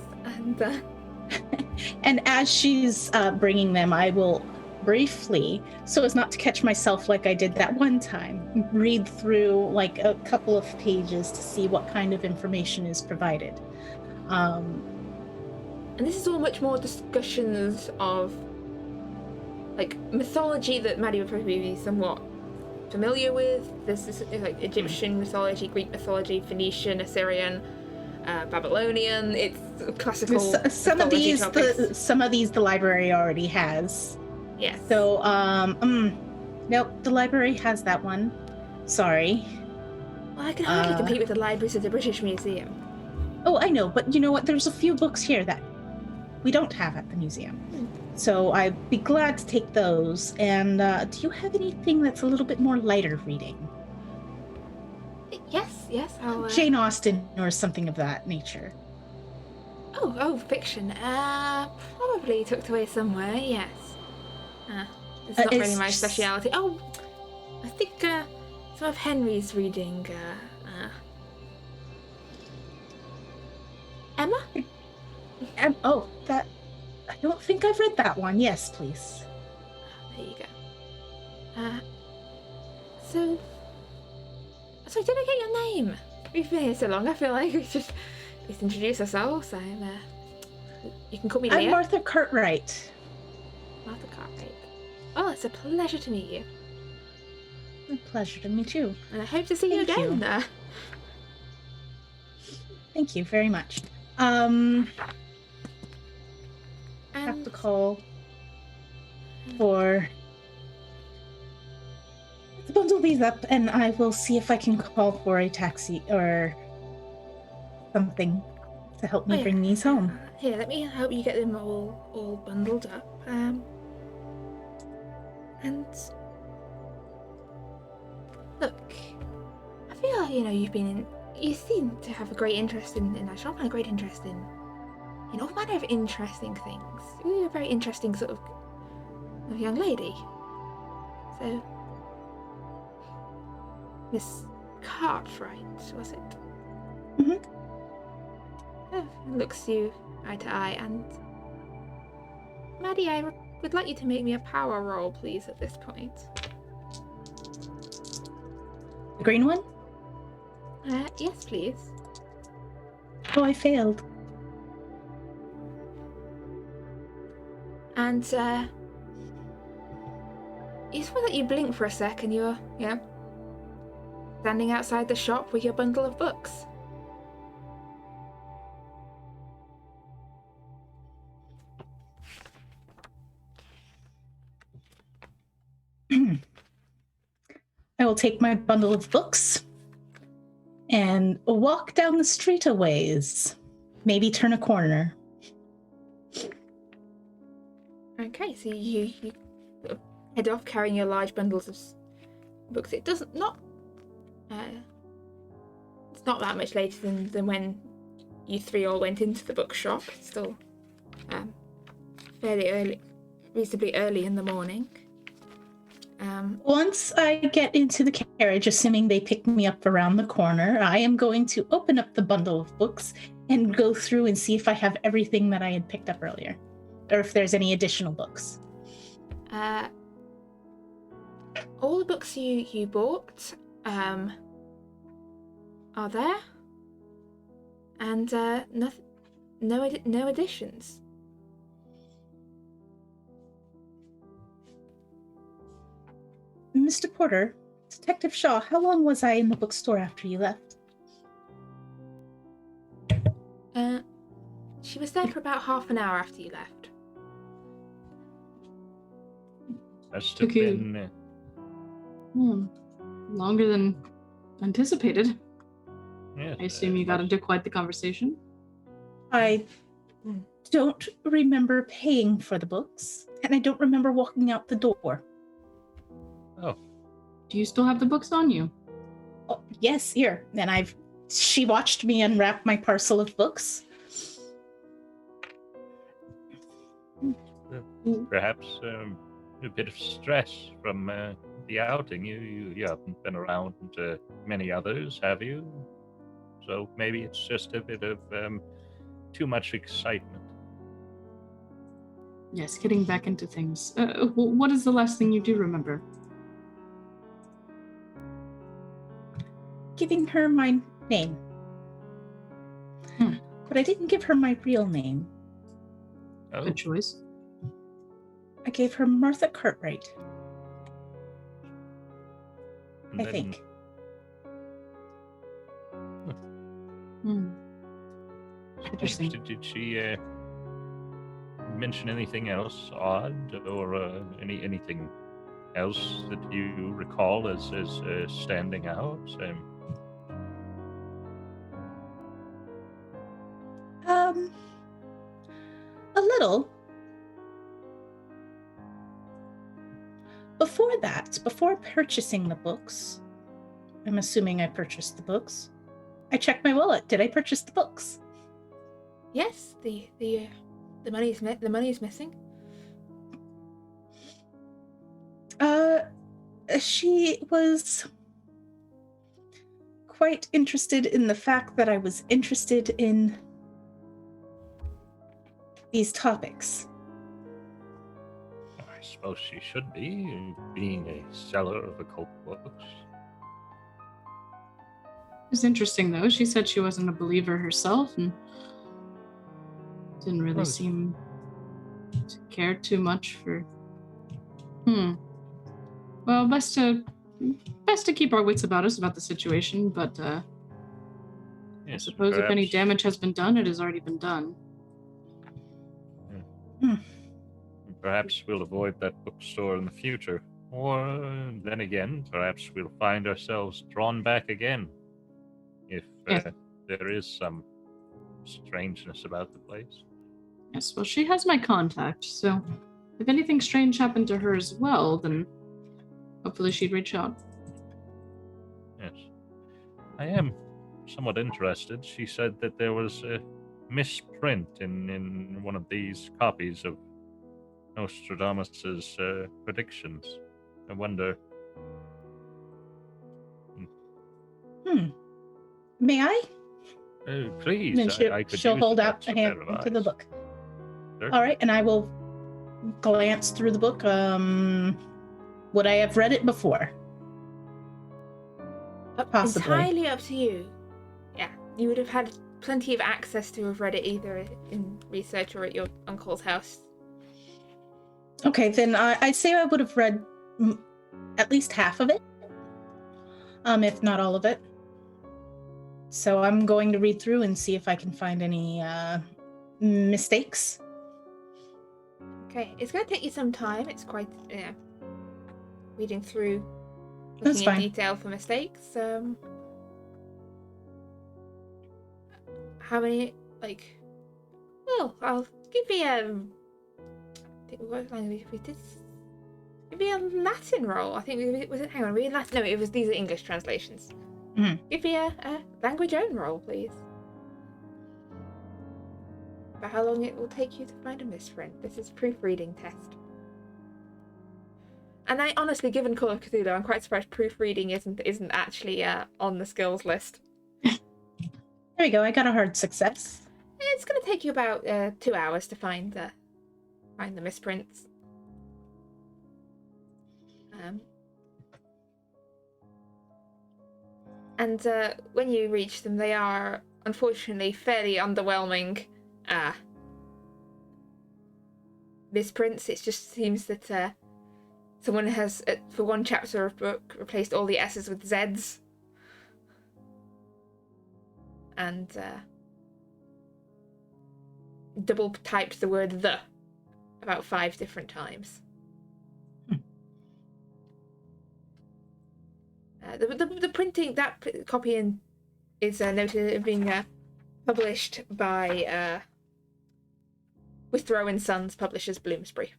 and as she's bringing them, I will briefly, so as not to catch myself like I did that one time, read through a couple of pages to see what kind of information is provided. And this is all much more discussions of mythology that Maddie would probably be somewhat familiar with. This is Egyptian mythology, Greek mythology, Phoenician, Assyrian, Babylonian. It's classical. Some of these the library already has. Yes. So nope, the library has that one. Sorry. Well, I can hardly compete with the libraries of the British Museum. Oh, I know, but you know what? There's a few books here that we don't have at the museum. So I'd be glad to take those. And do you have anything that's a little bit more lighter reading? Yes. I'll, Jane Austen or something of that nature. Oh, fiction. Probably tucked away somewhere, yes. It's not really my speciality. Oh, I think some of Henry's reading. Emma? That... I don't think I've read that one. Yes, please. There you go. So did I get your name? We've been here so long, I feel like we should just introduce ourselves. You can call me Leah. I'm Martha Cartwright. Martha Cartwright. Oh, it's a pleasure to meet you. A pleasure to meet you. And I hope to see you Thank you. again. Thank you very much. Have And to call for... Let's bundle these up, and I will see if I can call for a taxi or something to help me bring these home. Here, let me help you get them all bundled up. And look, I feel like you seem to have a great interest in our shop and a great interest in all manner of interesting things. You're a very interesting sort of young lady. So, Miss Cartwright, was it? Mm-hmm. Looks you eye to eye, and Maddie, I would like you to make me a power roll, please, at this point. The green one? Yes, please. Oh, I failed. And you saw that you blink for a sec, and you're standing outside the shop with your bundle of books. I will take my bundle of books and walk down the street a ways. Maybe turn a corner. Okay, so you head off carrying your large bundles of books. It doesn't it's not that much later than when you three all went into the bookshop. It's still fairly early, reasonably early in the morning. Once I get into the carriage, assuming they pick me up around the corner, I am going to open up the bundle of books and go through and see if I have everything that I had picked up earlier, or if there's any additional books. All the books you bought are there, and no additions. Mr. Porter, Detective Shaw, how long was I in the bookstore after you left? She was there for about half an hour after you left. Must have Okay. been. Longer than anticipated. Yes, I assume you got into quite the conversation. I don't remember paying for the books, and I don't remember walking out the door. Oh, Do you still have the books on you? Oh, yes, here. And she watched me unwrap my parcel of books. perhaps a bit of stress from the outing. You haven't been around many others, have you? So maybe it's just a bit of too much excitement. Yes, getting back into things. What is the last thing you do remember? Giving her my name. But I didn't give her my real name. Oh, Good choice. I gave her Martha Cartwright, and I then- think. Interesting. Did she mention anything else odd, or anything else that you recall as standing out? A little. Before that, before purchasing the books, I'm assuming I purchased the books. I checked my wallet. Did I purchase the books? Yes, the money is missing. She was quite interested in the fact that I was interested in these topics. I suppose she should be, being a seller of occult books. was interesting, though. She said she wasn't a believer herself and didn't really seem to care too much for... Well, best to keep our wits about us about the situation, but I suppose if any damage has been done, it has already been done. Perhaps we'll avoid that bookstore in the future. Or, then again, perhaps we'll find ourselves drawn back again. If there is some strangeness about the place. Yes, well, she has my contact, so if anything strange happened to her as well, then hopefully she'd reach out. Yes. I am somewhat interested. She said that there was a misprint in one of these copies of Nostradamus's predictions. I wonder... May I? Please. And then she'll hold out a hand to the book. Sure. All right, and I will glance through the book. Would I have read it before? Possibly. Entirely up to you. Yeah, you would have had plenty of access to have read it either in research or at your uncle's house. Okay, then I say I would have read at least half of it, if not all of it. So I'm going to read through and see if I can find any mistakes. Okay, it's going to take you some time. It's quite, reading through, That's looking in fine. detail for mistakes. How many, well, I'll give you what language we did? Maybe a Latin roll. I think hang on, Latin? No, these are English translations. Mm-hmm. Give me a language own roll, please. About how long it will take you to find a misprint. This is a proofreading test. And I honestly, given Call of Cthulhu, I'm quite surprised proofreading isn't actually on the skills list. There we go. I got a hard success. It's going to take you about 2 hours to find the misprints. And when you reach them, they are unfortunately fairly underwhelming misprints. It just seems that someone has, for one chapter of book, replaced all the S's with Z's. And double typed the word "the" about 5 different times. The printing, that copying is noted as being published by Withrow and Sons, publishers Bloomsbury.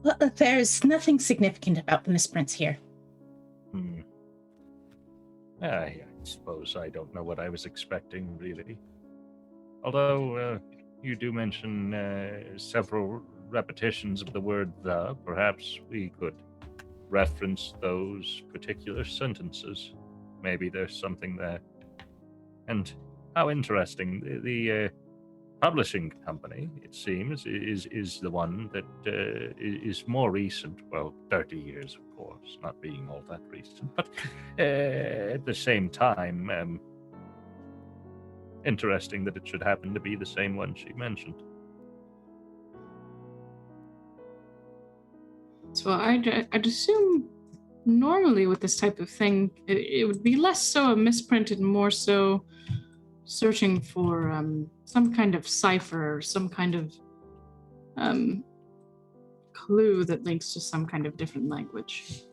Well, there's nothing significant about the misprints here. I suppose I don't know what I was expecting, really. Although, you do mention several repetitions of the word "the." Perhaps we could reference those particular sentences. Maybe there's something there. And how interesting. The publishing company, it seems, is the one that is more recent. Well, 30 years, of course, not being all that recent. But at the same time... interesting that it should happen to be the same one she mentioned. So I'd assume normally with this type of thing, it would be less so a misprint and more so searching for some kind of cipher or some kind of clue that links to some kind of different language.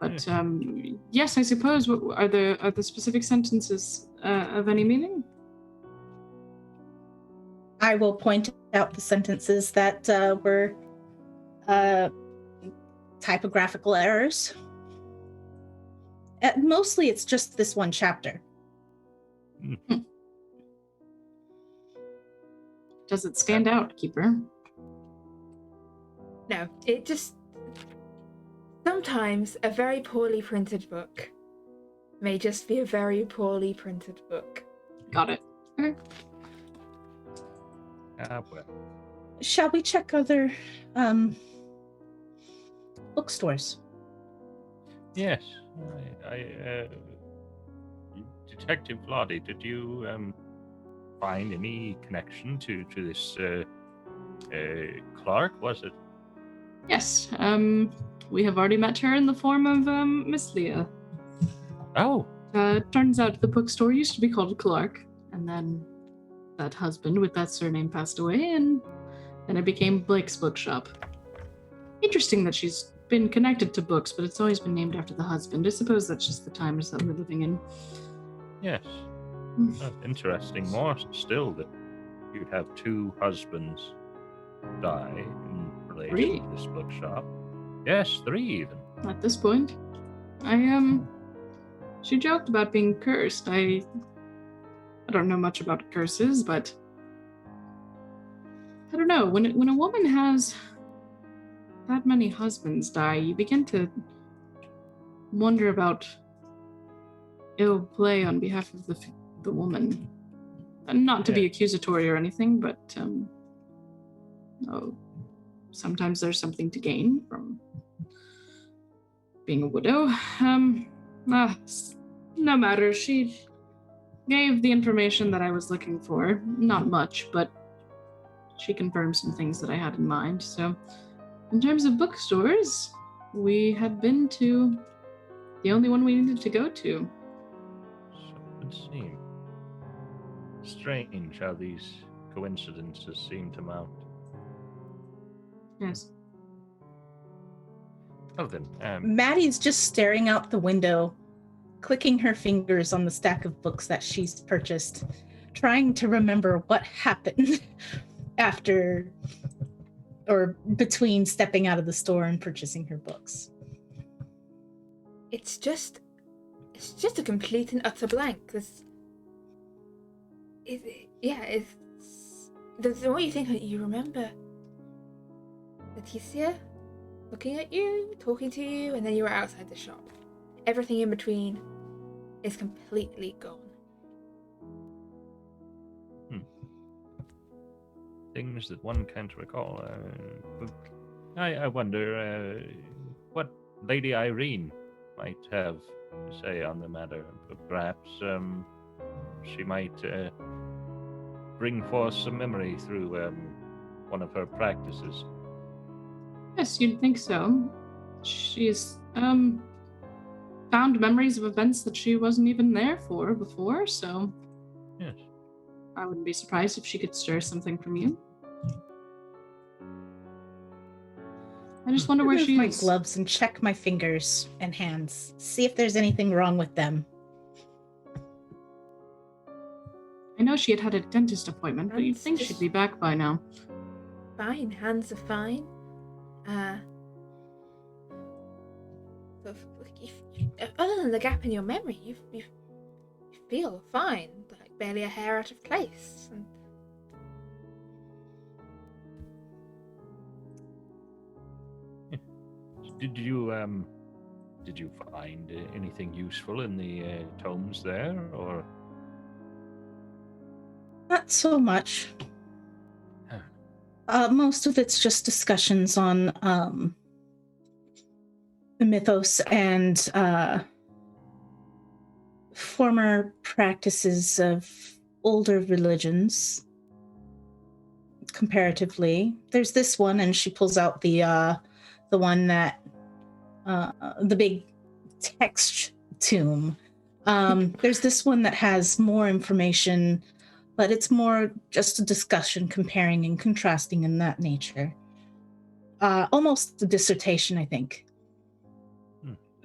But yes, I suppose. Are the specific sentences of any meaning? I will point out the sentences that were typographical errors. Mostly it's just this one chapter. Does it stand out, Keeper? No, it just... Sometimes a very poorly printed book may just be a very poorly printed book. Got it. Okay. Well. Shall we check other bookstores. Yes, Detective Lottie, did you find any connection to this Clark? Was it? Yes, we have already met her in the form of Miss Leah. Oh, Turns out the bookstore used to be called Clark, and then that husband with that surname passed away, and then it became Blake's Bookshop. Interesting that she's been connected to books, but it's always been named after the husband. I suppose that's just the times that we're living in. yes. Interesting. More still that you'd have two husbands die in relation Three? to this bookshop. Yes, 3 even. At this point, she joked about being cursed. I don't know much about curses, but I don't know. When a woman has that many husbands die, you begin to wonder about ill play on behalf of the woman. And not to be accusatory or anything, but sometimes there's something to gain from being a widow. No matter. She gave the information that I was looking for. Not much, but she confirmed some things that I had in mind. So, in terms of bookstores, we had been to the only one we needed to go to. So it would seem strange how these coincidences seem to mount. Yes. Oh, then, Maddie's just staring out the window, clicking her fingers on the stack of books that she's purchased, trying to remember what happened after or between stepping out of the store and purchasing her books. It's just a complete and utter blank. The more you think of it, you remember Leticia looking at you, talking to you, and then you were outside the shop. Everything in between is completely gone. Things that one can't recall. I wonder what Lady Irene might have to say on the matter. Perhaps she might bring forth some memory through one of her practices. Yes, you'd think so. She's found memories of events that she wasn't even there for before, so Yes. I wouldn't be surprised if she could stir something from you. I just wonder where Remove she my is. gloves and check my fingers and hands. See if there's anything wrong with them. I know she had a dentist appointment, but you'd Hands think just- she'd be back by now. Fine, hands are fine. Other than the gap in your memory, you feel fine, like barely a hair out of place. And Did you find anything useful in the tomes there, or? Not so much. Most of it's just discussions on the mythos and former practices of older religions. Comparatively, there's this one, and she pulls out the one that the big text tomb. There's this one that has more information, but it's more just a discussion, comparing and contrasting in that nature. Almost a dissertation, I think.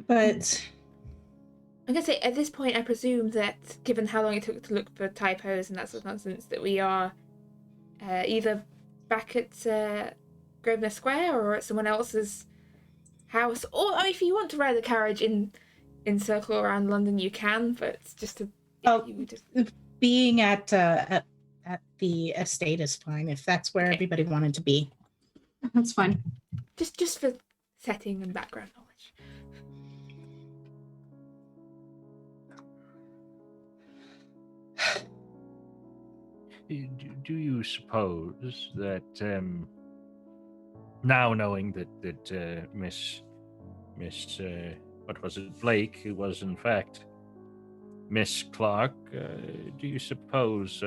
But I'm gonna say, at this point, I presume that, given how long it took to look for typos and that sort of nonsense, that we are either back at Grosvenor Square or at someone else's house. Or if you want to ride the carriage in circle around London, you can. But it's just being at the estate is fine if that's where everybody wanted to be. That's fine. Just for setting and background knowledge. Do you suppose that now knowing that Miss Miss, what was it, Blake, who was in fact Miss Clark. Do you suppose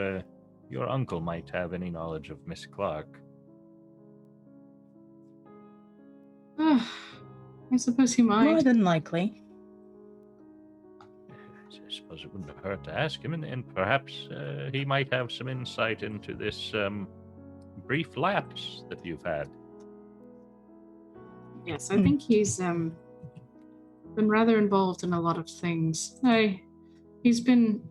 your uncle might have any knowledge of Miss Clark? I suppose he might. More than likely. I suppose it wouldn't hurt to ask him, and perhaps he might have some insight into this brief lapse that you've had. Yes, I think he's been rather involved in a lot of things. He's been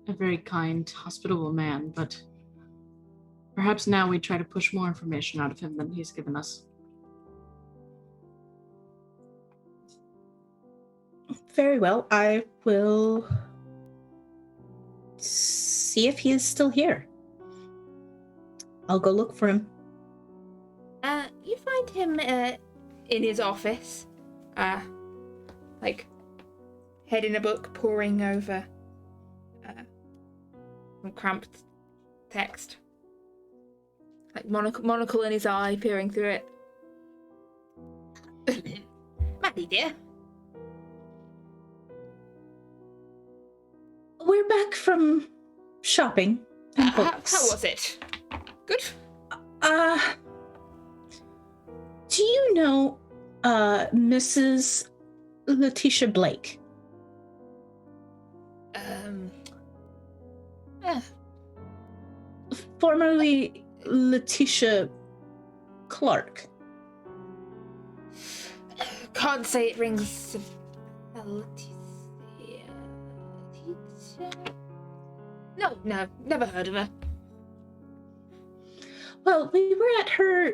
a very kind, hospitable man, but perhaps now we try to push more information out of him than he's given us. Very well. I will see if he is still here. I'll go look for him. You find him in his office, like head in a book, poring over some cramped text, like monocle in his eye, peering through it. Maddie, dear. We're back from shopping and books. How was it? Good? Do you know Mrs. Letitia Blake? Formerly Letitia Clark. Can't say it rings a bell. No, never heard of her. Well, we were at her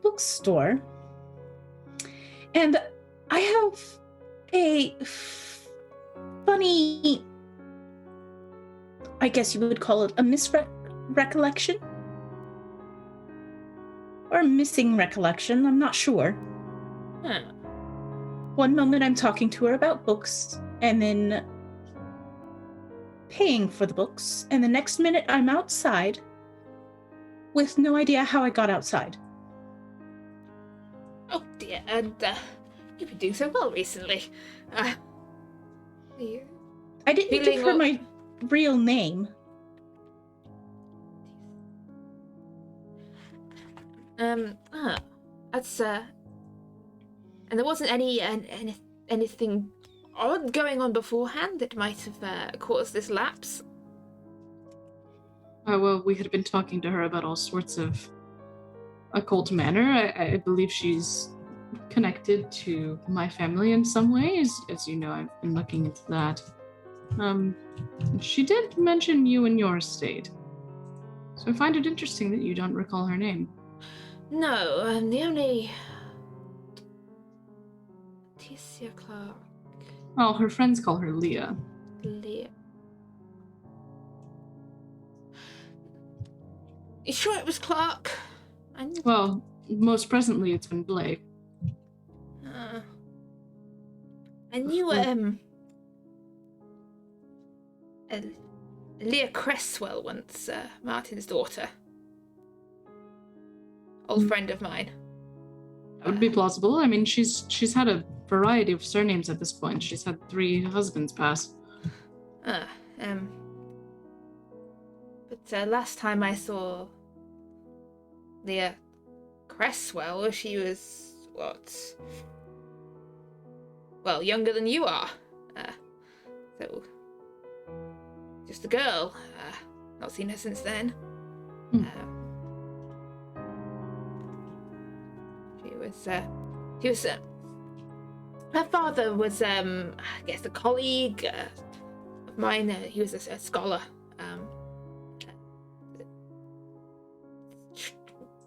bookstore, and I have a funny, I guess you would call it a misrecollection? Or a missing recollection, I'm not sure. Huh. One moment I'm talking to her about books, and then paying for the books, and the next minute I'm outside with no idea how I got outside. Oh dear, and you've been doing so well recently. I didn't give her my real name. That's and there wasn't anything odd going on beforehand that might have caused this lapse? Well, we had been talking to her about all sorts of occult manner. I believe she's connected to my family in some ways. As you know, I've been looking into that. She did mention you and your estate. So I find it interesting that you don't recall her name. No, the only... Letitia Clark. Well, her friends call her Leah. Leah. You sure it was Clark? Well, most presently it's been Blake. I knew Leah Cresswell once, Martin's daughter. Old friend of mine. That would be plausible. I mean, she's had a variety of surnames at this point. She's had 3 husbands pass. But last time I saw Leah Cresswell, she was, well, younger than you are. So, just a girl. Not seen her since then. She was her father was, I guess, a colleague of mine. He was a scholar.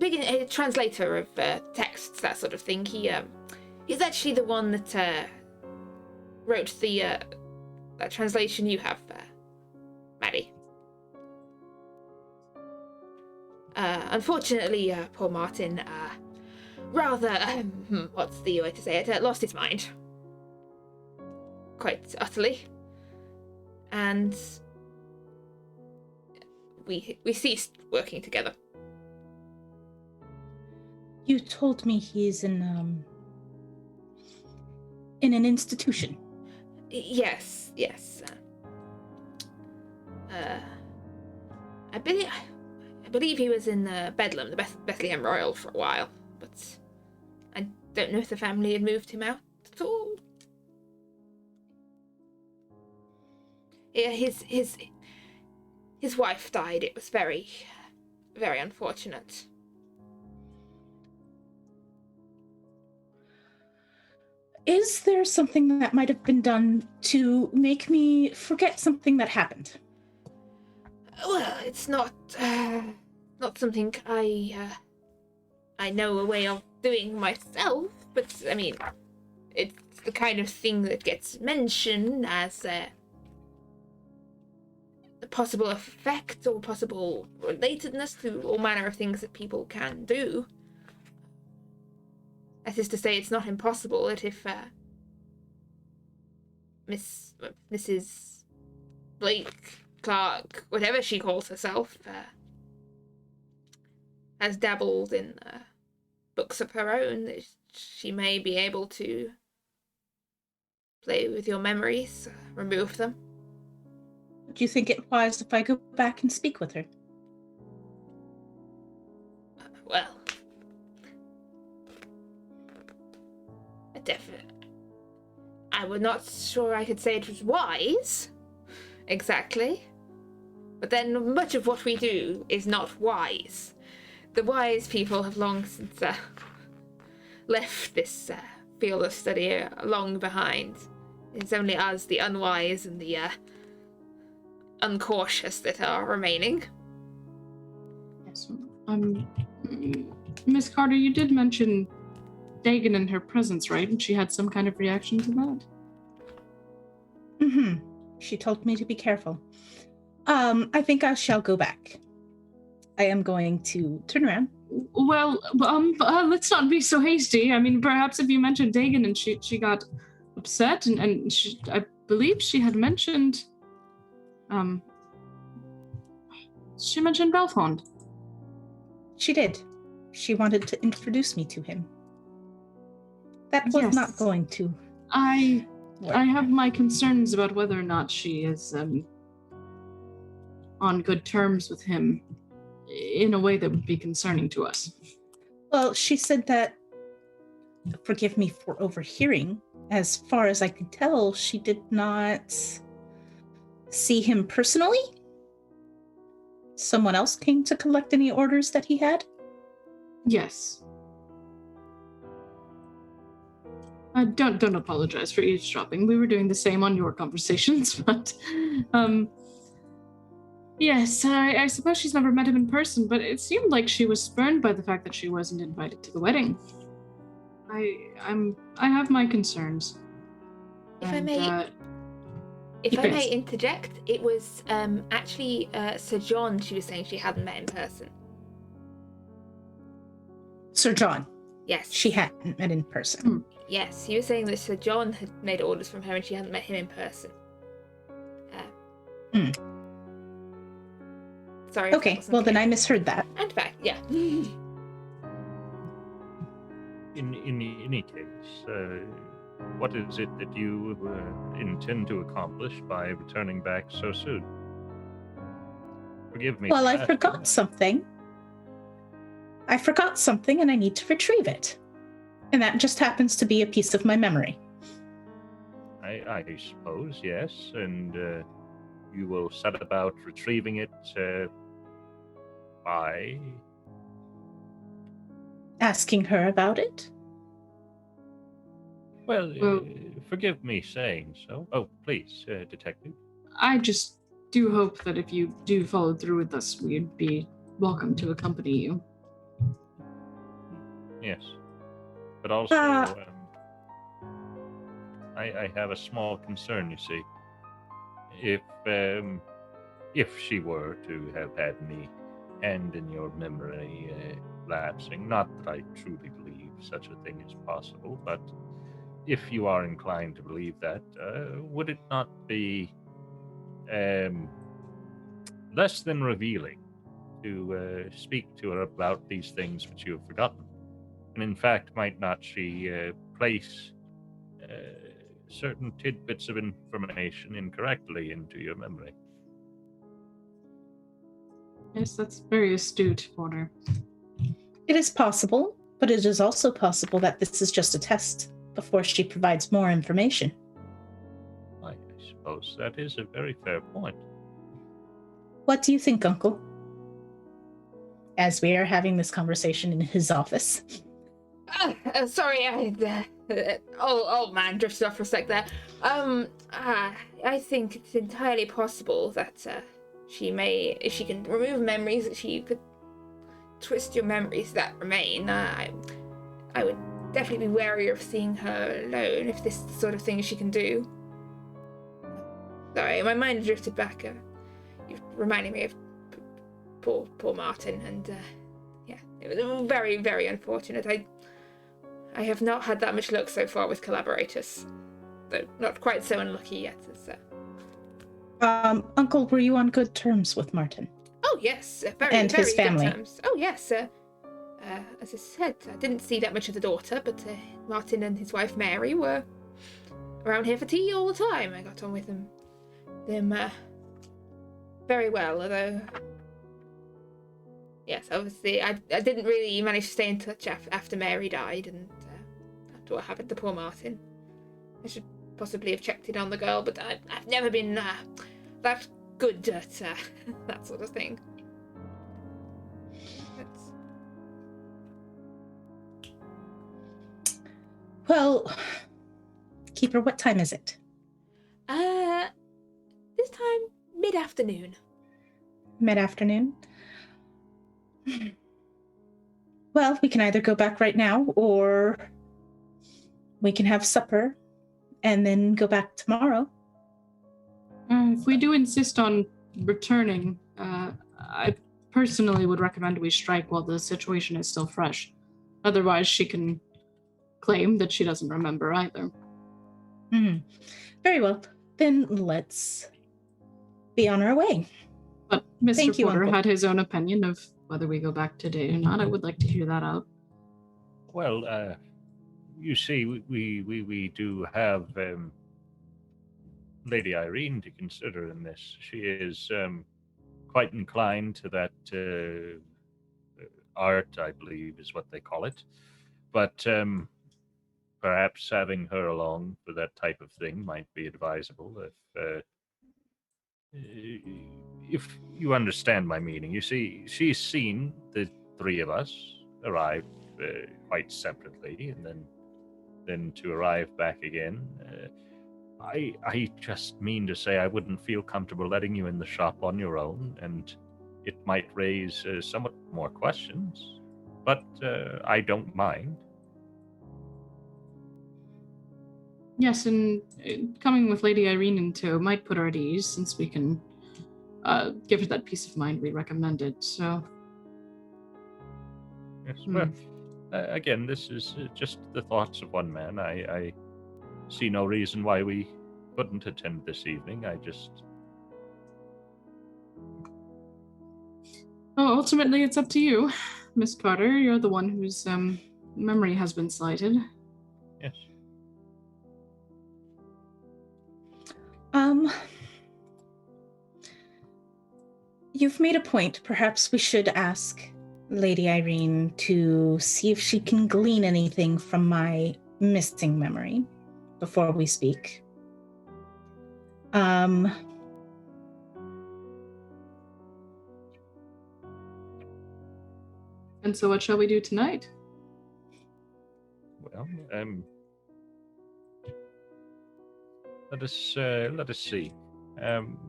Big translator of texts, that sort of thing. He's actually the one that wrote the that translation you have, Maddie. Unfortunately, poor Martin, rather, what's the way to say it, lost his mind. Quite utterly. And we ceased working together. You told me he's in in an institution? Yes. I believe he was in Bedlam, the Bethlehem Royal, for a while, but I don't know if the family had moved him out at all. Yeah, his wife died. It was very, very unfortunate. Is there something that might have been done to make me forget something that happened? Well, it's not something I know a way of doing myself, but I mean, it's the kind of thing that gets mentioned as a possible effect or possible relatedness to all manner of things that people can do. That is to say, it's not impossible that if Mrs. Blake Clark, whatever she calls herself, has dabbled in books of her own, that she may be able to play with your memories, remove them. Do you think it wise if I go back and speak with her? Well, definitely. I was not sure I could say it was wise, exactly. But then much of what we do is not wise. The wise people have long since left this field of study long behind. It's only us, the unwise and the uncautious, that are remaining. Yes. Miss Carter, you did mention Dagon in her presence, right? And she had some kind of reaction to that? Mm-hmm. She told me to be careful. I think I shall go back. I am going to turn around. Well, let's not be so hasty. I mean, perhaps if you mentioned Dagon and she got upset, and I believe she had mentioned, she mentioned Bellfont. She did. She wanted to introduce me to him. That was not going to. I have my concerns about whether or not she is on good terms with him in a way that would be concerning to us. Well, she said that, forgive me for overhearing, as far as I could tell, she did not see him personally. Someone else came to collect any orders that he had? Yes. Don't apologize for eavesdropping. We were doing the same on your conversations, but yes, I suppose she's never met him in person, but it seemed like she was spurned by the fact that she wasn't invited to the wedding. I have my concerns. If I may interject, it was actually Sir John she was saying she hadn't met in person. Sir John? Yes. She hadn't met in person. Yes, he was saying that Sir John had made orders from her and she hadn't met him in person. Sorry. Okay, well then I misheard that. In fact, yeah. In any case, what is it that you intend to accomplish by returning back so soon? Forgive me. Well, I forgot something. I forgot something and I need to retrieve it. And that just happens to be a piece of my memory. I suppose, yes. And you will set about retrieving it by... Asking her about it? Well, forgive me saying so. Oh, please, Detective. I just do hope that if you do follow through with us, we'd be welcome to accompany you. Yes. But also, I have a small concern, you see. If she were to have had any hand in your memory lapsing, not that I truly believe such a thing is possible, but if you are inclined to believe that, would it not be less than revealing to speak to her about these things which you have forgotten? And in fact, might not she place certain tidbits of information incorrectly into your memory. Yes, that's very astute, Porter. It is possible, but it is also possible that this is just a test before she provides more information. I suppose that is a very fair point. What do you think, Uncle? As we are having this conversation in his office. Sorry, old man drifted off for a sec there. I think it's entirely possible that she may, if she can remove memories, that she could twist your memories that remain. I would definitely be wary of seeing her alone if this is the sort of thing she can do. Sorry, my mind drifted back. You're reminding me of poor Martin, and yeah, it was very, very unfortunate. I have not had that much luck so far with collaborators, though not quite so unlucky yet as. Uncle, were you on good terms with Martin? Oh yes, very, and very his family. Good terms. Oh yes, as I said, I didn't see that much of the daughter, but Martin and his wife Mary were around here for tea all the time. I got on with them very well, although yes, obviously I didn't really manage to stay in touch after Mary died and after what happened to poor Martin. I should possibly have checked in on the girl, but I've never been that good at that sort of thing. Well, Keeper, what time is it? This time, mid-afternoon. Mid-afternoon? Well, we can either go back right now, or we can have supper and then go back tomorrow. If we do insist on returning, I personally would recommend we strike while the situation is still fresh. Otherwise, she can claim that she doesn't remember either. Very well. Then let's be on our way. But Mr. Thank you, Porter Uncle. had his own opinion of whether we go back today or not. I would like to hear that out. Well, you see, we do have Lady Irene to consider in this. She is quite inclined to that art, I believe, is what they call it. But perhaps having her along for that type of thing might be advisable if you understand my meaning. You see, she's seen the three of us arrive quite separately, and then to arrive back again. I just mean to say I wouldn't feel comfortable letting you in the shop on your own, and it might raise somewhat more questions, but I don't mind. Yes, and coming with Lady Irene in tow might put her at ease, since we can give her that peace of mind we recommended, so... Yes, well, again, this is just the thoughts of one man. I see no reason why we couldn't attend this evening. Oh, ultimately, it's up to you, Miss Carter. You're the one whose memory has been slighted. Yes. You've made a point. Perhaps we should ask Lady Irene to see if she can glean anything from my missing memory before we speak. And so what shall we do tonight? Well, let us see.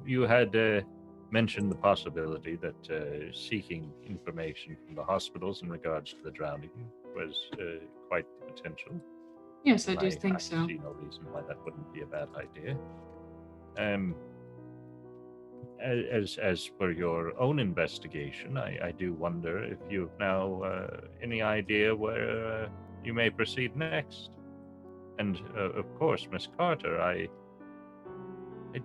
You had mentioned the possibility that seeking information from the hospitals in regards to the drowning was quite the potential. Yes, I do think I so. see no reason why that wouldn't be a bad idea. As for your own investigation, I do wonder if you've now any idea where you may proceed next. And of course, Miss Carter, I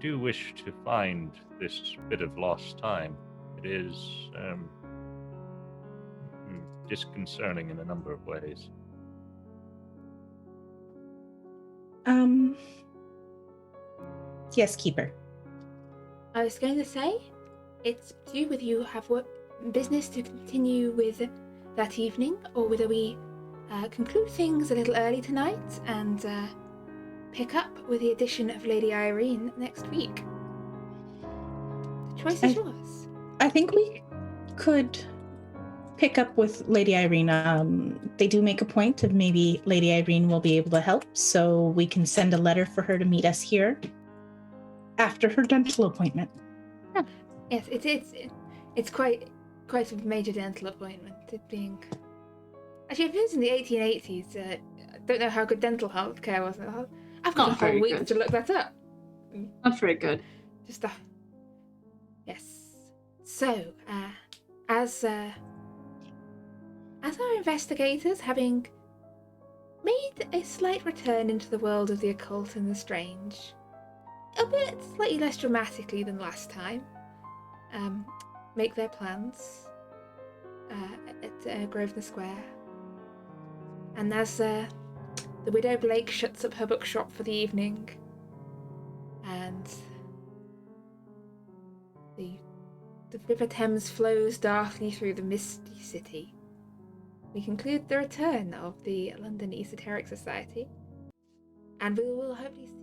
do wish to find this bit of lost time. It is disconcerting in a number of ways. Yes, keeper. I was going to say, it's to you whether you have business to continue with that evening, or whether we conclude things a little early tonight and pick up with the addition of Lady Irene next week. The choice is yours. I think we could pick up with Lady Irene. They do make a point of maybe Lady Irene will be able to help, so we can send a letter for her to meet us here after her dental appointment. Oh, yes, it's quite a major dental appointment. It being actually, if it was in the 1880s, I don't know how good dental health care was. I've got Not a whole very week good. to look that up. Not very good. Just yes. So, as our investigators, having made a slight return into the world of the occult and the strange, albeit slightly less dramatically than last time, make their plans at Grosvenor Square. And as the widow Blake shuts up her bookshop for the evening, and the River Thames flows darkly through the misty city, we conclude the return of the London Esoteric Society, and we will hopefully see